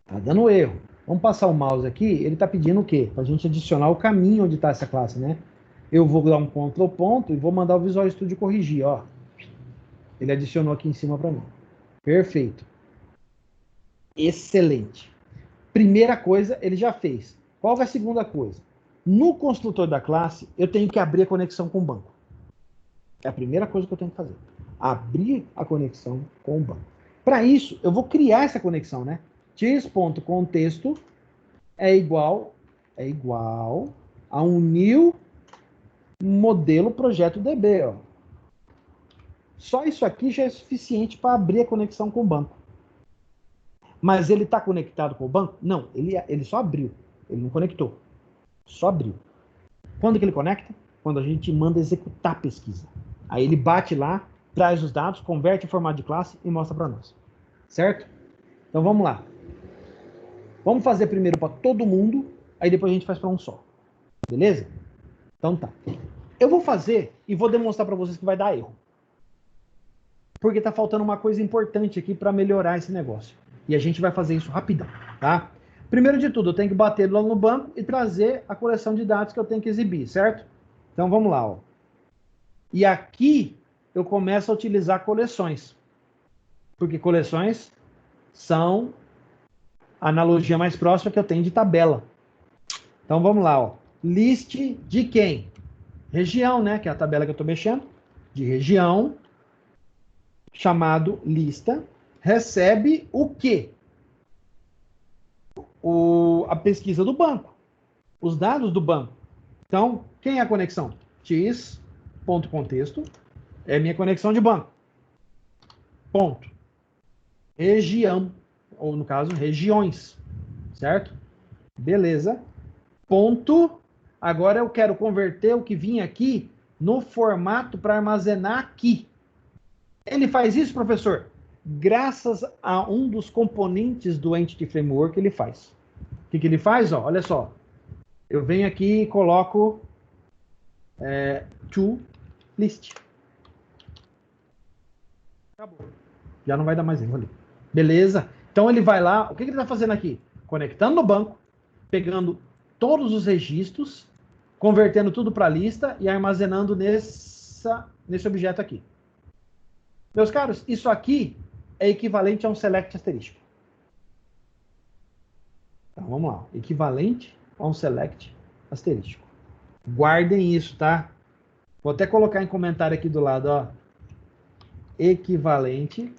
Tá dando erro. Vamos passar o mouse aqui, ele está pedindo o quê? Para a gente adicionar o caminho onde está essa classe, né? Eu vou dar um Ctrl ponto e vou mandar o Visual Studio corrigir, ó. Ele adicionou aqui em cima para mim. Perfeito. Excelente. Primeira coisa, ele já fez. Qual é a segunda coisa? No construtor da classe, eu tenho que abrir a conexão com o banco. É a primeira coisa que eu tenho que fazer. Abrir a conexão com o banco. Para isso, eu vou criar essa conexão, né? x.contexto é igual a um new modelo projeto DB. Ó. Só isso aqui já é suficiente para abrir a conexão com o banco. Mas ele está conectado com o banco? Não, ele só abriu. Ele não conectou. Só abriu. Quando que ele conecta? Quando a gente manda executar a pesquisa. Aí ele bate lá, traz os dados, converte em formato de classe e mostra para nós. Certo? Então vamos lá. Vamos fazer primeiro para todo mundo, aí depois a gente faz para um só. Beleza? Então tá. Eu vou fazer e vou demonstrar para vocês que vai dar erro. Porque tá faltando uma coisa importante aqui para melhorar esse negócio. E a gente vai fazer isso rapidão, tá? Primeiro de tudo, eu tenho que bater lá no banco e trazer a coleção de dados que eu tenho que exibir, certo? Então vamos lá, ó. E aqui eu começo a utilizar coleções. Porque coleções são a analogia mais próxima que eu tenho de tabela. Então vamos lá, ó. List de quem? Região, né? Que é a tabela que eu estou mexendo. De região, chamado lista, recebe o quê? A pesquisa do banco. Os dados do banco. Então, quem é a conexão? x.contexto é minha conexão de banco. Ponto. Região, ou no caso, regiões. Certo? Beleza. Ponto. Agora eu quero converter o que vinha aqui no formato para armazenar aqui. Ele faz isso, professor? Graças a um dos componentes do Entity Framework, ele faz. O que ele faz? Ó, olha só. Eu venho aqui e coloco to list. Acabou. Já não vai dar mais erro ali. Beleza? Então ele vai lá. O que ele está fazendo aqui? Conectando no banco, pegando todos os registros, convertendo tudo para a lista e armazenando nesse objeto aqui. Meus caros, isso aqui é equivalente a um select asterístico. Então, vamos lá. Equivalente a um select asterístico. Guardem isso, tá? Vou até colocar em comentário aqui do lado, ó. Equivalente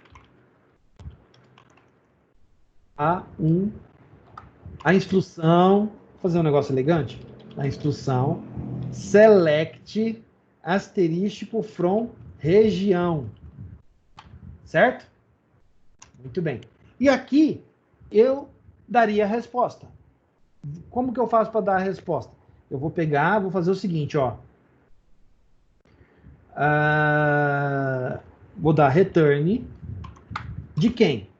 a a instrução, vou fazer um negócio elegante, a instrução select asterístico from região. Certo? Muito bem. E aqui eu daria a resposta. Como que eu faço para dar a resposta? Eu vou pegar, vou fazer o seguinte, ó. Vou dar return de quem?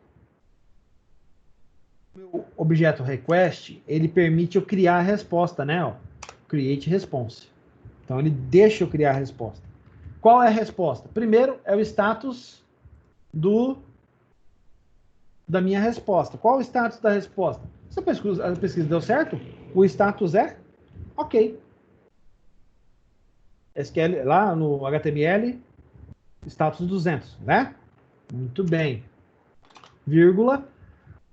O objeto request, ele permite eu criar a resposta, né? Ó, create response. Então ele deixa eu criar a resposta. Qual é a resposta? Primeiro é o status da minha resposta. Qual o status da resposta? Se a pesquisa deu certo, o status é ok. SQL, lá no HTML, status 200, né? Muito bem. Vírgula.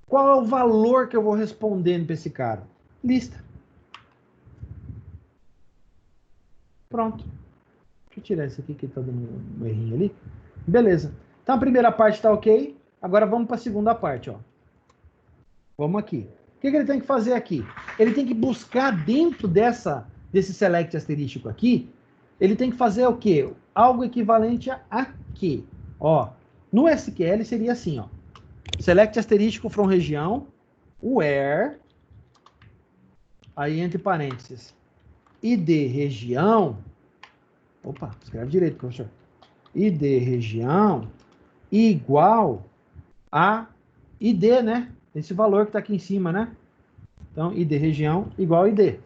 Qual é o valor que eu vou respondendo para esse cara? Lista. Pronto. Deixa eu tirar esse aqui que está dando um errinho ali. Beleza. Então a primeira parte está ok. Agora vamos para a segunda parte, ó. Vamos aqui. O que ele tem que fazer aqui? Ele tem que buscar dentro desse select asterístico aqui, ele tem que fazer o quê? Algo equivalente a quê? Ó, no SQL seria assim, ó. Select asterístico from região, where, aí entre parênteses, id região, opa, escreve direito, professor. Id região igual a id, né? Esse valor que está aqui em cima, né? Então, id região igual a id.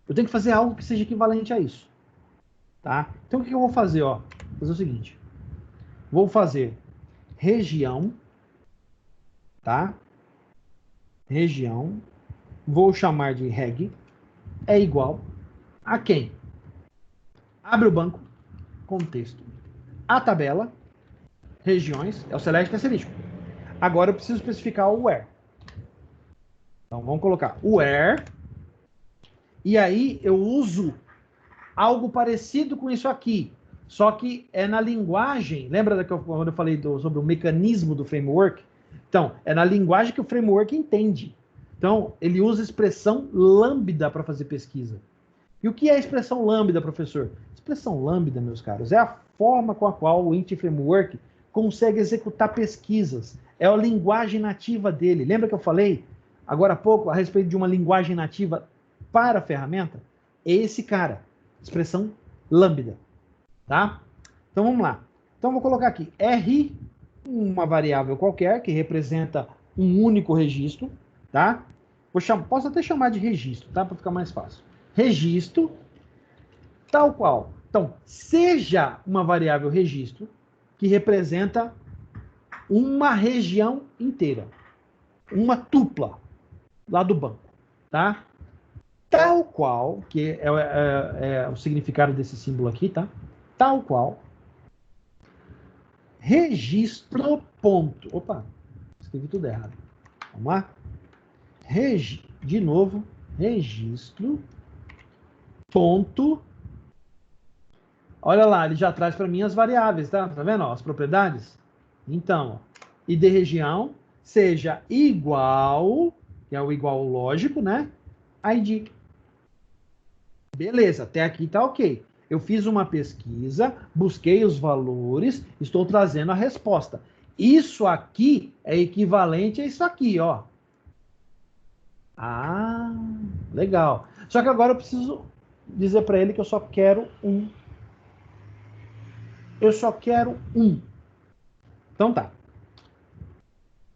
Eu tenho que fazer algo que seja equivalente a isso. Tá? Então, o que eu vou fazer? Ó? Vou fazer o seguinte. Vou fazer região, tá? Região, vou chamar de reg, é igual a quem? Abre o banco, contexto, a tabela, regiões, é o select asterístico. Agora eu preciso especificar o where. Então vamos colocar where, e aí eu uso algo parecido com isso aqui, só que é na linguagem, lembra quando eu falei sobre o mecanismo do framework? Então, é na linguagem que o framework entende. Então, ele usa expressão lambda para fazer pesquisa. E o que é a expressão lambda, professor? Expressão lambda, meus caros, é a forma com a qual o Entity Framework consegue executar pesquisas. É a linguagem nativa dele. Lembra que eu falei agora há pouco a respeito de uma linguagem nativa para a ferramenta? É esse cara, expressão lambda, tá? Então vamos lá. Então eu vou colocar aqui R, uma variável qualquer que representa um único registro, tá? Posso até chamar de registro, tá? Para ficar mais fácil. Registro, tal qual. Então, seja uma variável registro que representa uma região inteira, uma tupla lá do banco, tá? Tal qual, que é o significado desse símbolo aqui, tá? Tal qual, registro ponto. Opa, escrevi tudo errado. Vamos lá? De novo, registro ponto. Olha lá, ele já traz para mim as variáveis, tá? Tá vendo? Ó, as propriedades. Então, ID região seja igual, que é o igual lógico, né? ID. Beleza, até aqui tá ok. Eu fiz uma pesquisa, busquei os valores, estou trazendo a resposta. Isso aqui é equivalente a isso aqui, ó. Ah, legal. Só que agora eu preciso dizer para ele que eu só quero um. Eu só quero um. Então tá.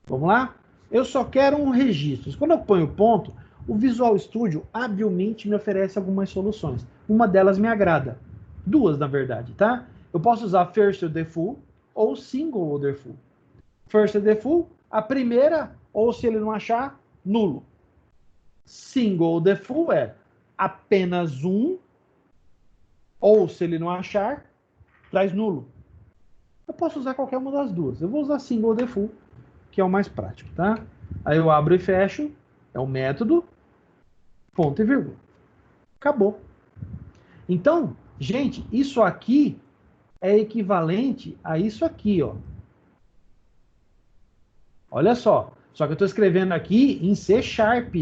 Vamos lá? Eu só quero um registro. Quando eu ponho ponto, o Visual Studio habilmente me oferece algumas soluções. Uma delas me agrada. Duas, na verdade, tá? Eu posso usar First or Default ou Single or Default. First or Default, a primeira, ou se ele não achar, nulo. Single or Default é apenas um, ou se ele não achar, traz nulo. Eu posso usar qualquer uma das duas. Eu vou usar Single or Default, que é o mais prático, tá? Aí eu abro e fecho, é o método, ponto e vírgula. Acabou. Então, gente, isso aqui é equivalente a isso aqui, ó. Olha só. Só que eu estou escrevendo aqui em C#,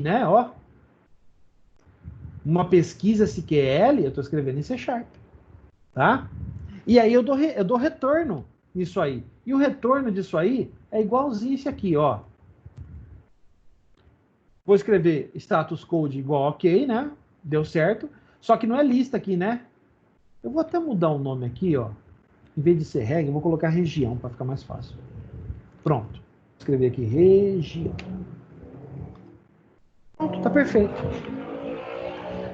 né? Ó. Uma pesquisa SQL, eu estou escrevendo em C#. Tá? E aí eu dou retorno nisso aí. E o retorno disso aí é igualzinho esse aqui, ó. Vou escrever status code igual ok, né? Deu certo. Só que não é lista aqui, né? Eu vou até mudar o nome aqui, ó. Em vez de ser regra, eu vou colocar região para ficar mais fácil. Pronto. Vou escrever aqui região. Pronto, tá perfeito.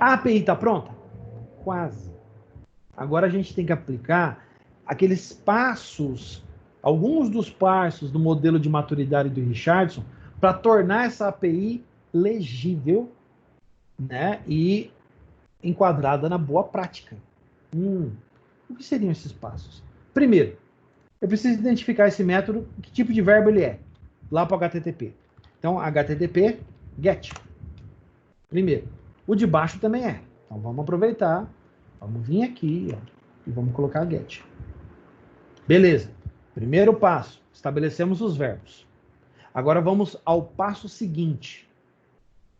A API tá pronta? Quase. Agora a gente tem que aplicar aqueles passos, alguns dos passos do modelo de maturidade do Richardson, para tornar essa API legível, né, e enquadrada na boa prática. O que seriam esses passos? Primeiro, eu preciso identificar esse método, que tipo de verbo ele é, lá para o HTTP. Então, HTTP get. Primeiro. O de baixo também é. Então, vamos aproveitar, vamos vir aqui, ó, e vamos colocar get. Beleza. Primeiro passo, estabelecemos os verbos. Agora vamos ao passo seguinte.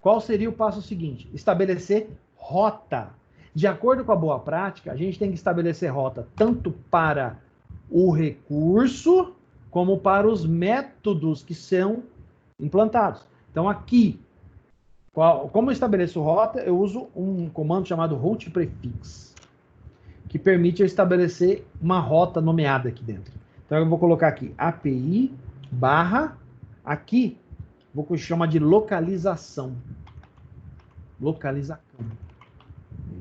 Qual seria o passo seguinte? Estabelecer rota. De acordo com a boa prática, a gente tem que estabelecer rota tanto para o recurso como para os métodos que são implantados. Então aqui, como eu estabeleço rota, eu uso um comando chamado route prefix, que permite eu estabelecer uma rota nomeada aqui dentro. Então eu vou colocar aqui API barra, aqui vou chamar de localização. Localização.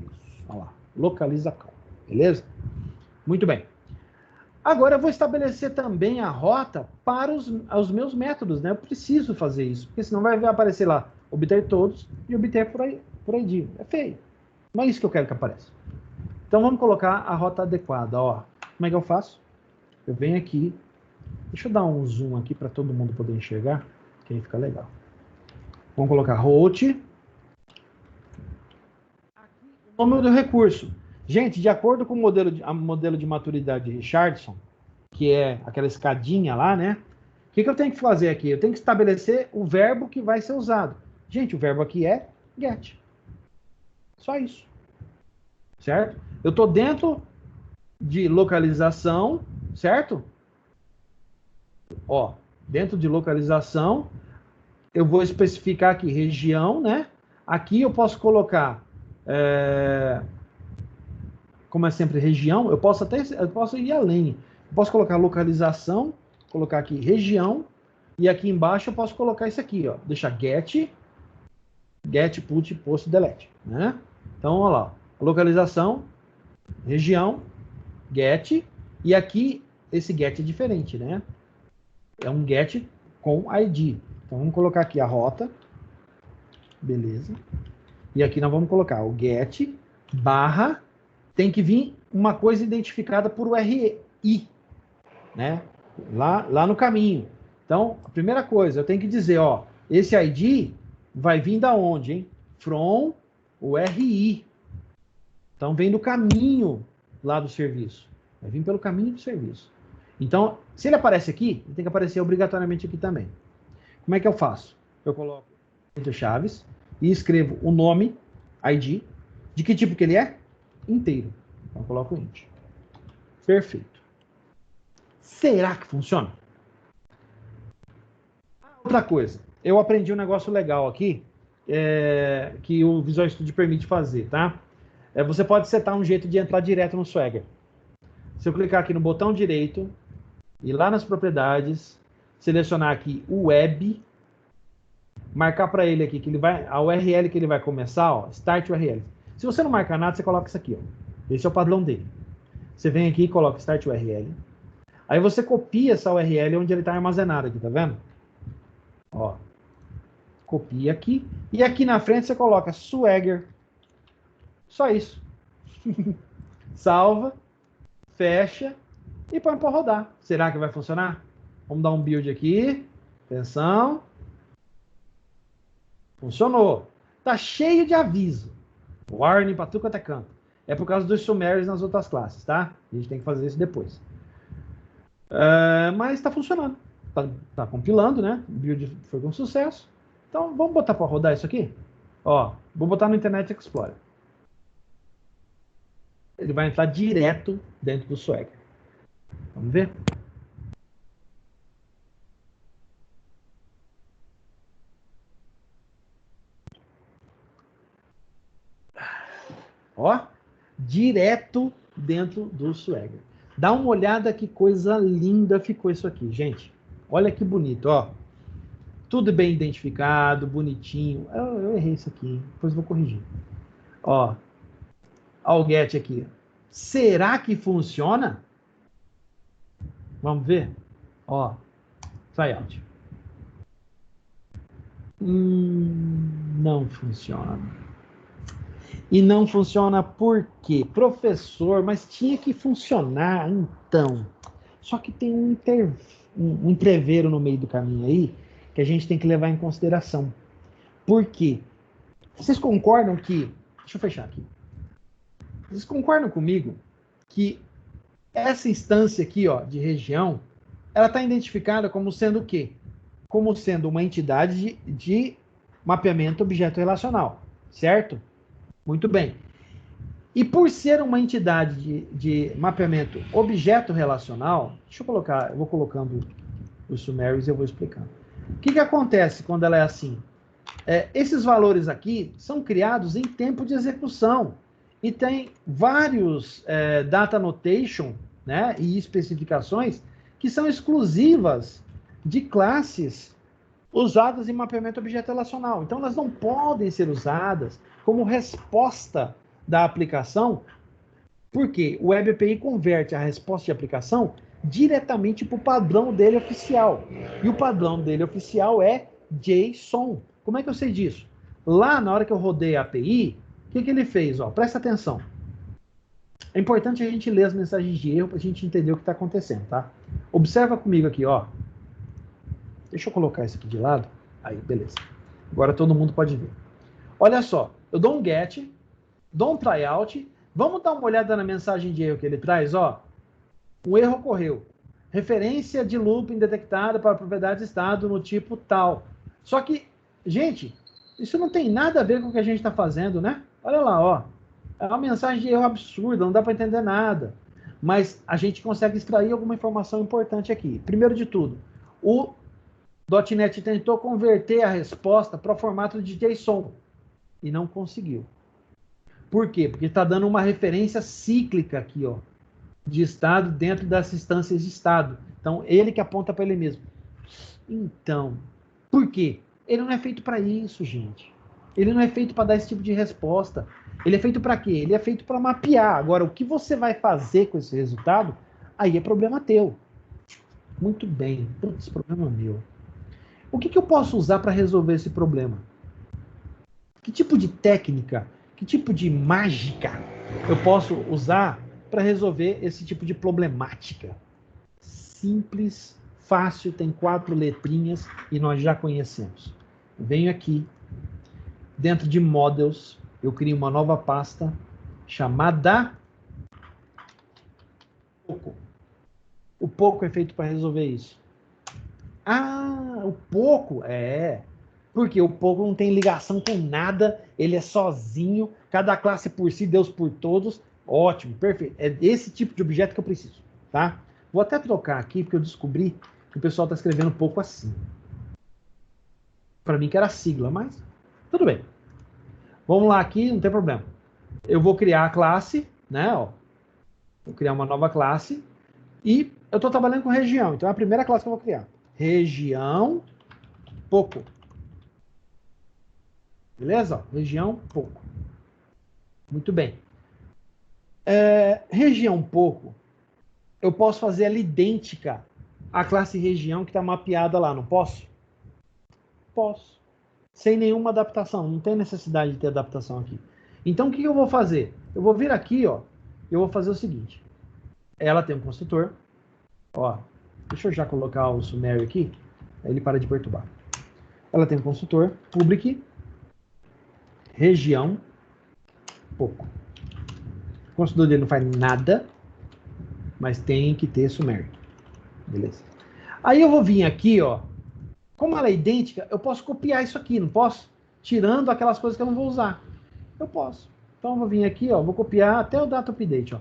Isso, olha lá. Localização. Beleza? Muito bem. Agora eu vou estabelecer também a rota para os meus métodos, né? Eu preciso fazer isso, porque senão vai aparecer lá, obter todos e obter por ID. É feio. Não é isso que eu quero que apareça. Então vamos colocar a rota adequada, ó. Como é que eu faço? Eu venho aqui, deixa eu dar um zoom aqui para todo mundo poder enxergar, que aí fica legal. Vamos colocar route. O nome do recurso. Gente, de acordo com o modelo de maturidade de Richardson, que é aquela escadinha lá, né? O que eu tenho que fazer aqui? Eu tenho que estabelecer o verbo que vai ser usado. Gente, o verbo aqui é get. Só isso. Certo? Eu estou dentro de localização, certo? Ó, dentro de localização, eu vou especificar aqui região, né? Aqui eu posso colocar, como é sempre região, eu posso ir além. Eu posso colocar localização, colocar aqui região, e aqui embaixo eu posso colocar isso aqui, ó. Deixar get, put, post, delete, né? Então, olha lá, localização, região, get, e aqui esse get é diferente, né? É um get com ID. Então, vamos colocar aqui a rota, beleza? E aqui nós vamos colocar o get barra, tem que vir uma coisa identificada por URI, né? Lá no caminho. Então, a primeira coisa, eu tenho que dizer, ó, esse ID vai vir da onde, hein? From URI. Então, vem do caminho lá do serviço. Vai vir pelo caminho do serviço. Então, se ele aparece aqui, ele tem que aparecer obrigatoriamente aqui também. Como é que eu faço? Eu coloco entre chaves e escrevo o nome, ID, de que tipo que ele é? Inteiro. Então, eu coloco int. Perfeito. Será que funciona? Outra coisa, eu aprendi um negócio legal aqui, que o Visual Studio permite fazer, tá? Você pode setar um jeito de entrar direto no Swagger. Se eu clicar aqui no botão direito, e lá nas propriedades, selecionar aqui o web, marcar para ele aqui que ele vai, a URL que ele vai começar, ó, start URL. Se você não marcar nada, você coloca isso aqui, ó. Esse é o padrão dele. Você vem aqui e coloca start URL. Aí você copia essa URL onde ele está armazenado aqui, tá vendo? Ó, copia aqui. E aqui na frente você coloca Swagger. Só isso. Salva, fecha e põe para rodar. Será que vai funcionar? Vamos dar um build aqui. Atenção. Funcionou. Tá cheio de aviso. Warning para tudo quanto é canto. É por causa dos summaries nas outras classes, tá? A gente tem que fazer isso depois. Mas está funcionando. Tá compilando, né? O build foi um sucesso. Então, vamos botar para rodar isso aqui? Ó, vou botar no Internet Explorer. Ele vai entrar direto dentro do Swagger. Vamos ver? Ó, direto dentro do Swagger. Dá uma olhada que coisa linda ficou isso aqui, gente. Olha que bonito, ó. Tudo bem identificado, bonitinho. Eu errei isso aqui, hein? Depois vou corrigir. Ó, o get aqui. Será que funciona? Vamos ver? Ó, tryout. Não funciona. E não funciona por quê? Professor, mas tinha que funcionar, então. Só que tem um entreveiro no meio do caminho aí que a gente tem que levar em consideração. Por quê? Vocês concordam que... Deixa eu fechar aqui. Vocês concordam comigo que essa instância aqui, ó, de região, ela está identificada como sendo o quê? Como sendo uma entidade de mapeamento objeto relacional, certo? Muito bem. E por ser uma entidade de mapeamento objeto relacional, deixa eu colocar, eu vou colocando os summaries e eu vou explicando. O que acontece quando ela é assim? Esses valores aqui são criados em tempo de execução e tem vários data annotation, né, e especificações que são exclusivas de classes usadas em mapeamento objeto relacional. Então, elas não podem ser usadas como resposta da aplicação, porque o Web API converte a resposta de aplicação diretamente para o padrão dele oficial. E o padrão dele oficial é JSON. Como é que eu sei disso? Lá, na hora que eu rodei a API, o que ele fez? Ó, presta atenção. É importante a gente ler as mensagens de erro para a gente entender o que está acontecendo, tá? Observa comigo aqui, ó. Deixa eu colocar isso aqui de lado. Aí, beleza. Agora todo mundo pode ver. Olha só, eu dou um get, dou um tryout. Vamos dar uma olhada na mensagem de erro que ele traz, ó. O erro ocorreu. referência de looping detectada para propriedade de estado no tipo tal. Só que, gente, isso não tem nada a ver com o que a gente está fazendo, né? Olha lá, ó. É uma mensagem de erro absurda, não dá para entender nada. Mas a gente consegue extrair alguma informação importante aqui. Primeiro de tudo, o .NET tentou converter a resposta para o formato de JSON e não conseguiu. Por quê? Porque está dando uma referência cíclica aqui, ó, de estado dentro das instâncias de estado. Então, ele que aponta para ele mesmo. Então, por quê? Ele não é feito para isso, gente. Ele não é feito para dar esse tipo de resposta. Ele é feito para quê? Ele é feito para mapear. Agora, o que você vai fazer com esse resultado, aí é problema teu. Muito bem. Putz, problema meu. O que eu posso usar para resolver esse problema? Que tipo de técnica, que tipo de mágica eu posso usar para resolver esse tipo de problemática? Simples, fácil, tem 4 letrinhas e nós já conhecemos. Venho aqui, dentro de Models, eu crio uma nova pasta chamada Poco. O Poco é feito para resolver isso. Ah, o Poco é... Porque o Poco não tem ligação com nada, ele é sozinho, cada classe por si, Deus por todos. Ótimo, perfeito. É esse tipo de objeto que eu preciso, tá? Vou até trocar aqui, porque eu descobri que o pessoal está escrevendo um pouco assim. Para mim que era sigla, mas tudo bem. Vamos lá aqui, não tem problema. Eu vou criar a classe, né? Ó, vou criar uma nova classe e eu estou trabalhando com região. Então é a primeira classe que eu vou criar. Região Poco. Beleza? Região Poco. Muito bem. Região Poco, eu posso fazer ela idêntica à classe região que está mapeada lá, não posso? Posso. Sem nenhuma adaptação, não tem necessidade de ter adaptação aqui. Então, o que eu vou fazer? Eu vou vir aqui, ó, eu vou fazer o seguinte. Ela tem um construtor, ó, deixa eu já colocar o sumário aqui, aí ele para de perturbar. Ela tem um construtor, public, região, Poco. O construtor dele não faz nada, mas tem que ter sumário. Beleza. Aí eu vou vir aqui, ó, como ela é idêntica, eu posso copiar isso aqui, não posso? Tirando aquelas coisas que eu não vou usar. Eu posso. Então eu vou vir aqui, ó, vou copiar até o data update, ó.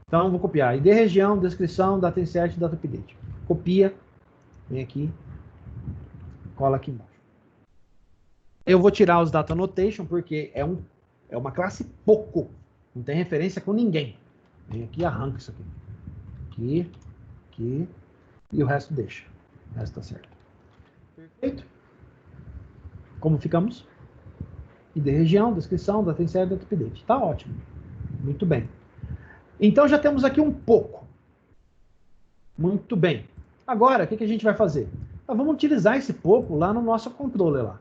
Então eu vou copiar ID região, descrição, data insert, data update. Copia, vem aqui, cola aqui embaixo. Eu vou tirar os data annotation porque é uma classe Poco, não tem referência com ninguém. Vem aqui e arranca isso aqui. Aqui, e o resto deixa. O resto tá certo. Perfeito? Como ficamos? ID região, descrição, data insert, data update. Tá ótimo. Muito bem. Então já temos aqui um pouco. Muito bem. Agora, o que a gente vai fazer? Nós vamos utilizar esse pouco lá no nosso controller lá.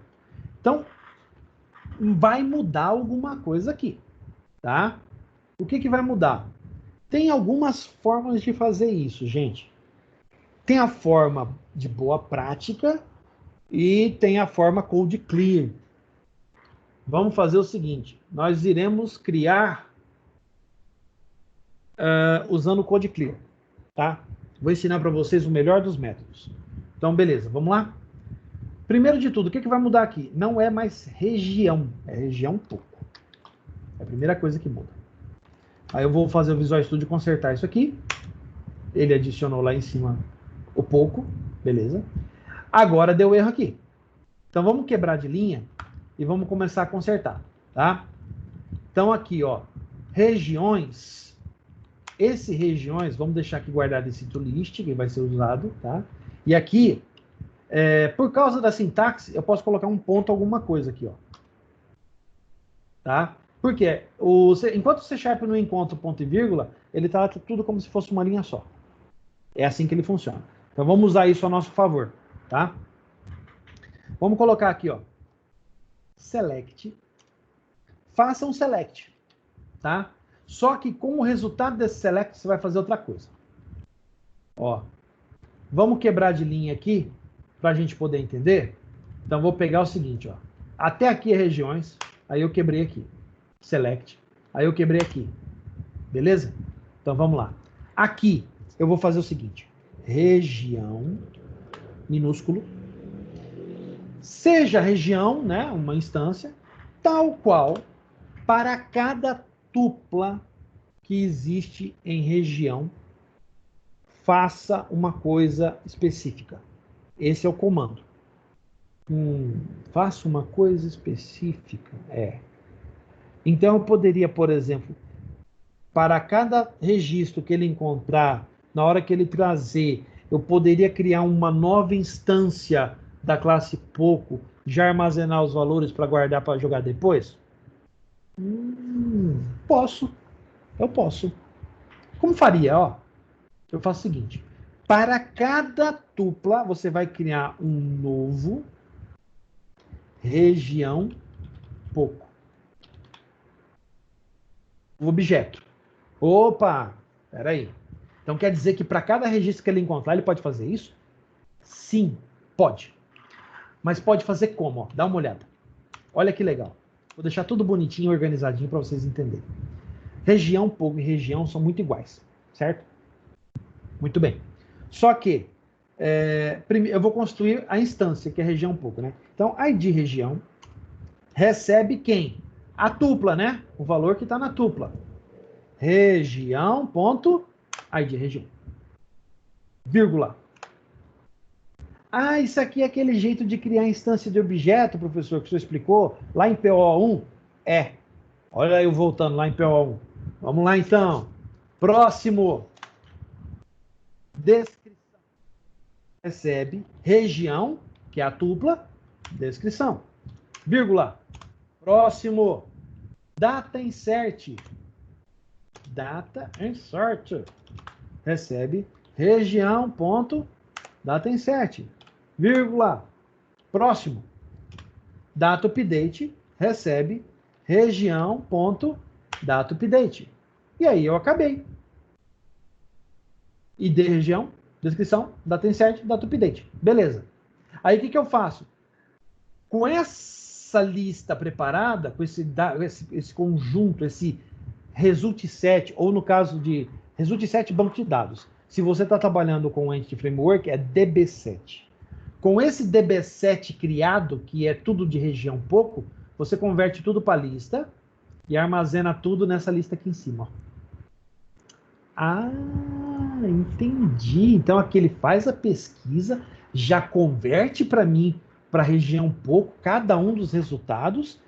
Então, vai mudar alguma coisa aqui, tá? O que vai mudar? Tem algumas formas de fazer isso, gente. Tem a forma de boa prática e tem a forma code clear. Vamos fazer o seguinte, nós iremos criar usando o code clear, tá? Vou ensinar para vocês o melhor dos métodos. Então, beleza, vamos lá? Primeiro de tudo, o que vai mudar aqui? Não é mais região, é região Poco. É a primeira coisa que muda. Aí eu vou fazer o Visual Studio consertar isso aqui. Ele adicionou lá em cima o Poco, beleza? Agora deu erro aqui. Então vamos quebrar de linha e vamos começar a consertar, tá? Então aqui, ó, regiões. Esse regiões, vamos deixar aqui guardado esse toList, que vai ser usado, tá? E aqui, por causa da sintaxe, eu posso colocar um ponto alguma coisa aqui, ó. Tá? Por quê? Enquanto o C# não encontra o ponto e vírgula, ele trata tudo como se fosse uma linha só. É assim que ele funciona. Então vamos usar isso a nosso favor, tá? Vamos colocar aqui, ó, select. Faça um select, tá? Só que com o resultado desse select você vai fazer outra coisa. Ó, vamos quebrar de linha aqui para a gente poder entender. Então vou pegar o seguinte, ó. Até aqui é regiões, aí eu quebrei aqui. Select, aí eu quebrei aqui. Beleza? Então vamos lá. Aqui, eu vou fazer o seguinte. Região, minúsculo, seja região, né, uma instância, tal qual para cada tupla que existe em região, faça uma coisa específica. Esse é o comando. Faça uma coisa específica. Então, eu poderia, por exemplo, para cada registro que ele encontrar, na hora que ele trazer, eu poderia criar uma nova instância da classe pouco, já armazenar os valores para guardar para jogar depois? Posso. Eu posso. Como faria? Ó, eu faço o seguinte. Para cada tupla, você vai criar um novo região pouco. Objeto. Opa, peraí. Então quer dizer que para cada registro que ele encontrar, ele pode fazer isso? Sim, pode. Mas pode fazer como? Ó, dá uma olhada. Olha que legal. Vou deixar tudo bonitinho, organizadinho para vocês entenderem. Região pouco e região são muito iguais, certo? Muito bem. Só que eu vou construir a instância, que é região pouco, né? Então, ID região recebe quem? A tupla, né? O valor que está na tupla. Região, ponto, ID região. Vírgula. Ah, isso aqui é aquele jeito de criar instância de objeto, professor, que o senhor explicou, lá em PO1? Olha eu voltando lá em PO1. Vamos lá, então. Próximo. Descrição. Recebe região, que é a tupla, descrição. Vírgula. Próximo. Data insert. Data insert. Recebe região, ponto, data insert. Vírgula. Próximo. Data update. Recebe região, ponto, data update. E aí eu acabei. ID região, descrição, data insert, data update. Beleza. Aí o que eu faço? Com essa lista preparada, com esse conjunto, esse result set, ou no caso de result set banco de dados. Se você está trabalhando com o Entity Framework, é DB7. Com esse DB7 criado, que é tudo de região pouco, você converte tudo para lista e armazena tudo nessa lista aqui em cima. Ah, entendi. Então aqui ele faz a pesquisa, já converte para mim, para a região pouco, cada um dos resultados,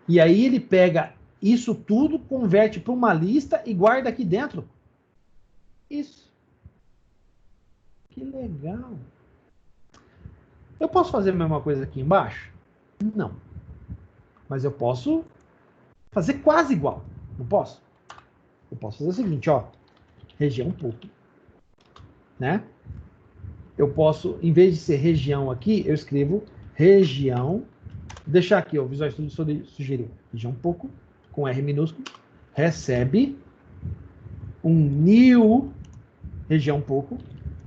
e aí ele pega isso tudo, converte para uma lista e guarda aqui dentro. Isso. Que legal. Eu posso fazer a mesma coisa aqui embaixo? Não. Mas eu posso fazer quase igual. Não posso? Eu posso fazer o seguinte, ó. Região pouco. Né? Eu posso, em vez de ser região aqui, eu escrevo região. Vou deixar aqui, ó, o Visual Studio sugeriu. Região pouco, com R minúsculo. Recebe um new região pouco.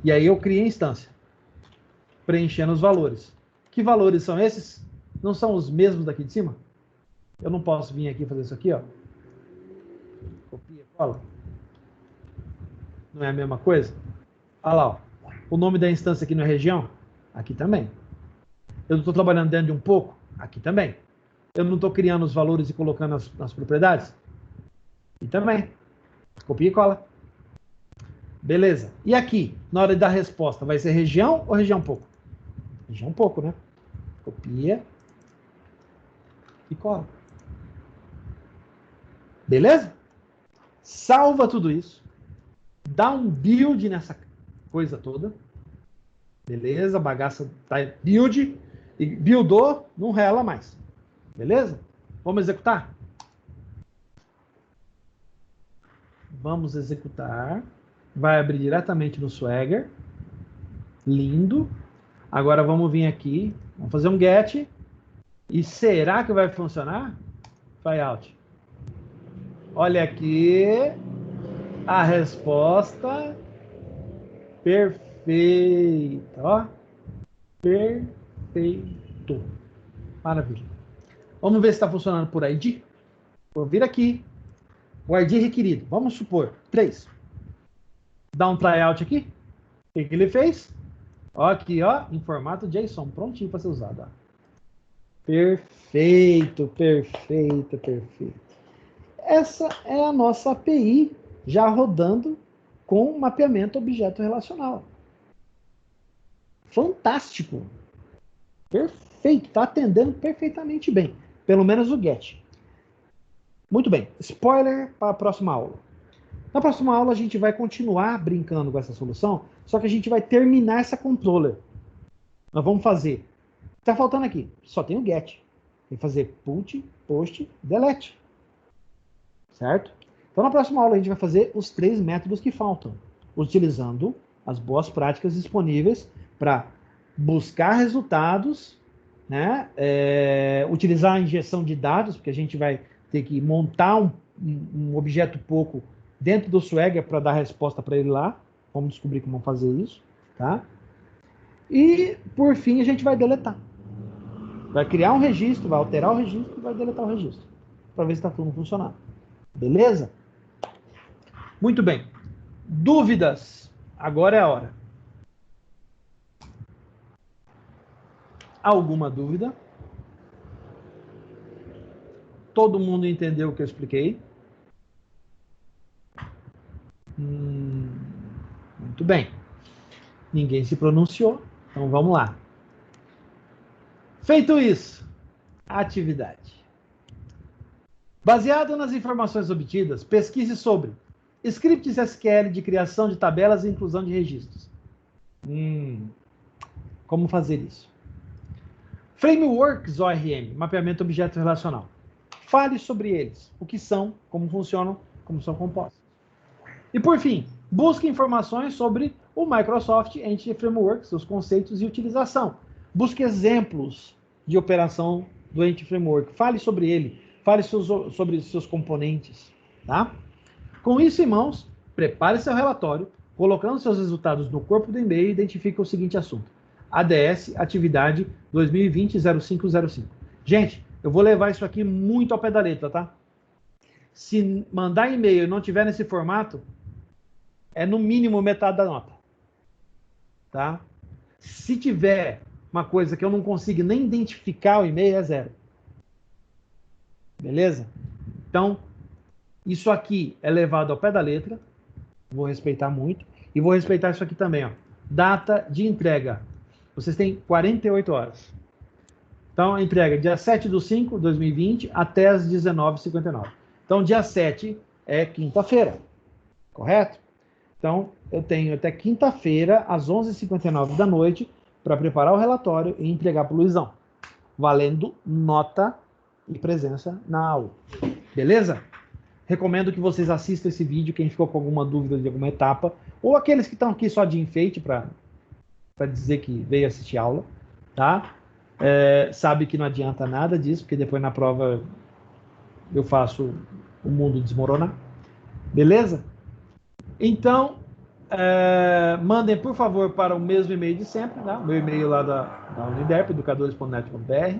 E aí eu crio a instância. Preenchendo os valores. Que valores são esses? Não são os mesmos daqui de cima? Eu não posso vir aqui e fazer isso aqui, ó. Copia, cola. Não é a mesma coisa? Olha lá, ó. O nome da instância aqui não é região? Aqui também. Eu não estou trabalhando dentro de um pouco? Aqui também. Eu não estou criando os valores e colocando nas propriedades? Aqui também. Copia e cola. Beleza. E aqui, na hora de dar a resposta, vai ser região ou região pouco? Região pouco, né? Copia e cola. Beleza? Salva tudo isso. Dá um build nessa coisa toda. Beleza? A bagaça tá build. E buildou, não rela mais. Beleza? Vamos executar? Vamos executar. Vai abrir diretamente no Swagger. Lindo. Agora vamos vir aqui. Vamos fazer um get. E será que vai funcionar? Tryout. Olha aqui. A resposta. Perfeita. Ó. Perfeito. Maravilha. Vamos ver se está funcionando por ID. Vou vir aqui. O ID requerido. Vamos supor 3. Dá um tryout aqui. O que ele fez? Ó, aqui, ó, em formato JSON, prontinho para ser usado. Ó. Perfeito, perfeito, perfeito. Essa é a nossa API já rodando com mapeamento objeto relacional. Fantástico. Perfeito, está atendendo perfeitamente bem. Pelo menos o GET. Muito bem, spoiler para a próxima aula. Na próxima aula a gente vai continuar brincando com essa solução, só que a gente vai terminar essa controller. Nós vamos fazer. Está faltando aqui, só tem o GET. Tem que fazer put, post, delete. Certo? Então na próxima aula a gente vai fazer os 3 métodos que faltam, utilizando as boas práticas disponíveis para buscar resultados, né? Utilizar a injeção de dados, porque a gente vai ter que montar um objeto pouco dentro do Swagger para dar resposta para ele lá. Vamos descobrir como fazer isso, tá? E, por fim, a gente vai deletar. Vai criar um registro, vai alterar o registro e vai deletar o registro, para ver se está tudo funcionando. Beleza? Muito bem. Dúvidas? Agora é a hora. Alguma dúvida? Todo mundo entendeu o que eu expliquei? Muito bem. Ninguém se pronunciou, então vamos lá. Feito isso, atividade. Baseado nas informações obtidas, pesquise sobre scripts SQL de criação de tabelas e inclusão de registros. Como fazer isso? Frameworks ORM, mapeamento objeto relacional. Fale sobre eles, o que são, como funcionam, como são compostos. E por fim, busque informações sobre o Microsoft Entity Framework, seus conceitos e utilização. Busque exemplos de operação do Entity Framework. Fale sobre ele, fale sobre seus componentes. Tá? Com isso em mãos, prepare seu relatório, colocando seus resultados no corpo do e-mail e identifique o seguinte assunto. ADS, atividade 2020-0505. Gente, eu vou levar isso aqui muito ao pé da letra, tá? Se mandar e-mail e não tiver nesse formato, é no mínimo metade da nota. Tá? Se tiver uma coisa que eu não consigo nem identificar o e-mail, é 0. Beleza? Então, isso aqui é levado ao pé da letra. Vou respeitar muito. E vou respeitar isso aqui também, ó. Data de entrega. Vocês têm 48 horas. Então, a entrega dia 7/5/2020 até as 19h59. Então, dia 7 é quinta-feira. Correto? Então, eu tenho até quinta-feira, às 11h59 da noite, para preparar o relatório e entregar para o Luizão. Valendo nota e presença na aula. Beleza? Recomendo que vocês assistam esse vídeo, quem ficou com alguma dúvida de alguma etapa, ou aqueles que estão aqui só de enfeite, para dizer que veio assistir aula, tá? Sabe que não adianta nada disso, porque depois na prova eu faço o mundo desmoronar. Beleza? Então, mandem, por favor, para o mesmo e-mail de sempre, tá? O meu e-mail lá da Uniderp, educadores.net.br.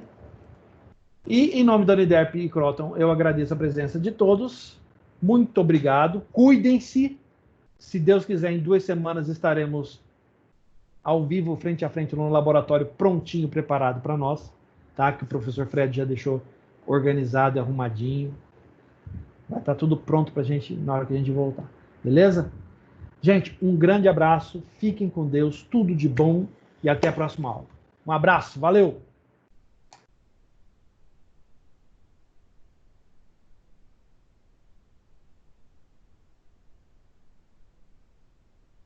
E, em nome da Uniderp e Croton, eu agradeço a presença de todos. Muito obrigado. Cuidem-se. Se Deus quiser, em 2 semanas estaremos ao vivo, frente a frente, no laboratório, prontinho, preparado para nós, tá? Que o professor Fred já deixou organizado e arrumadinho. Vai estar tudo pronto para a gente, na hora que a gente voltar. Beleza? Gente, um grande abraço. Fiquem com Deus. Tudo de bom. E até a próxima aula. Um abraço. Valeu!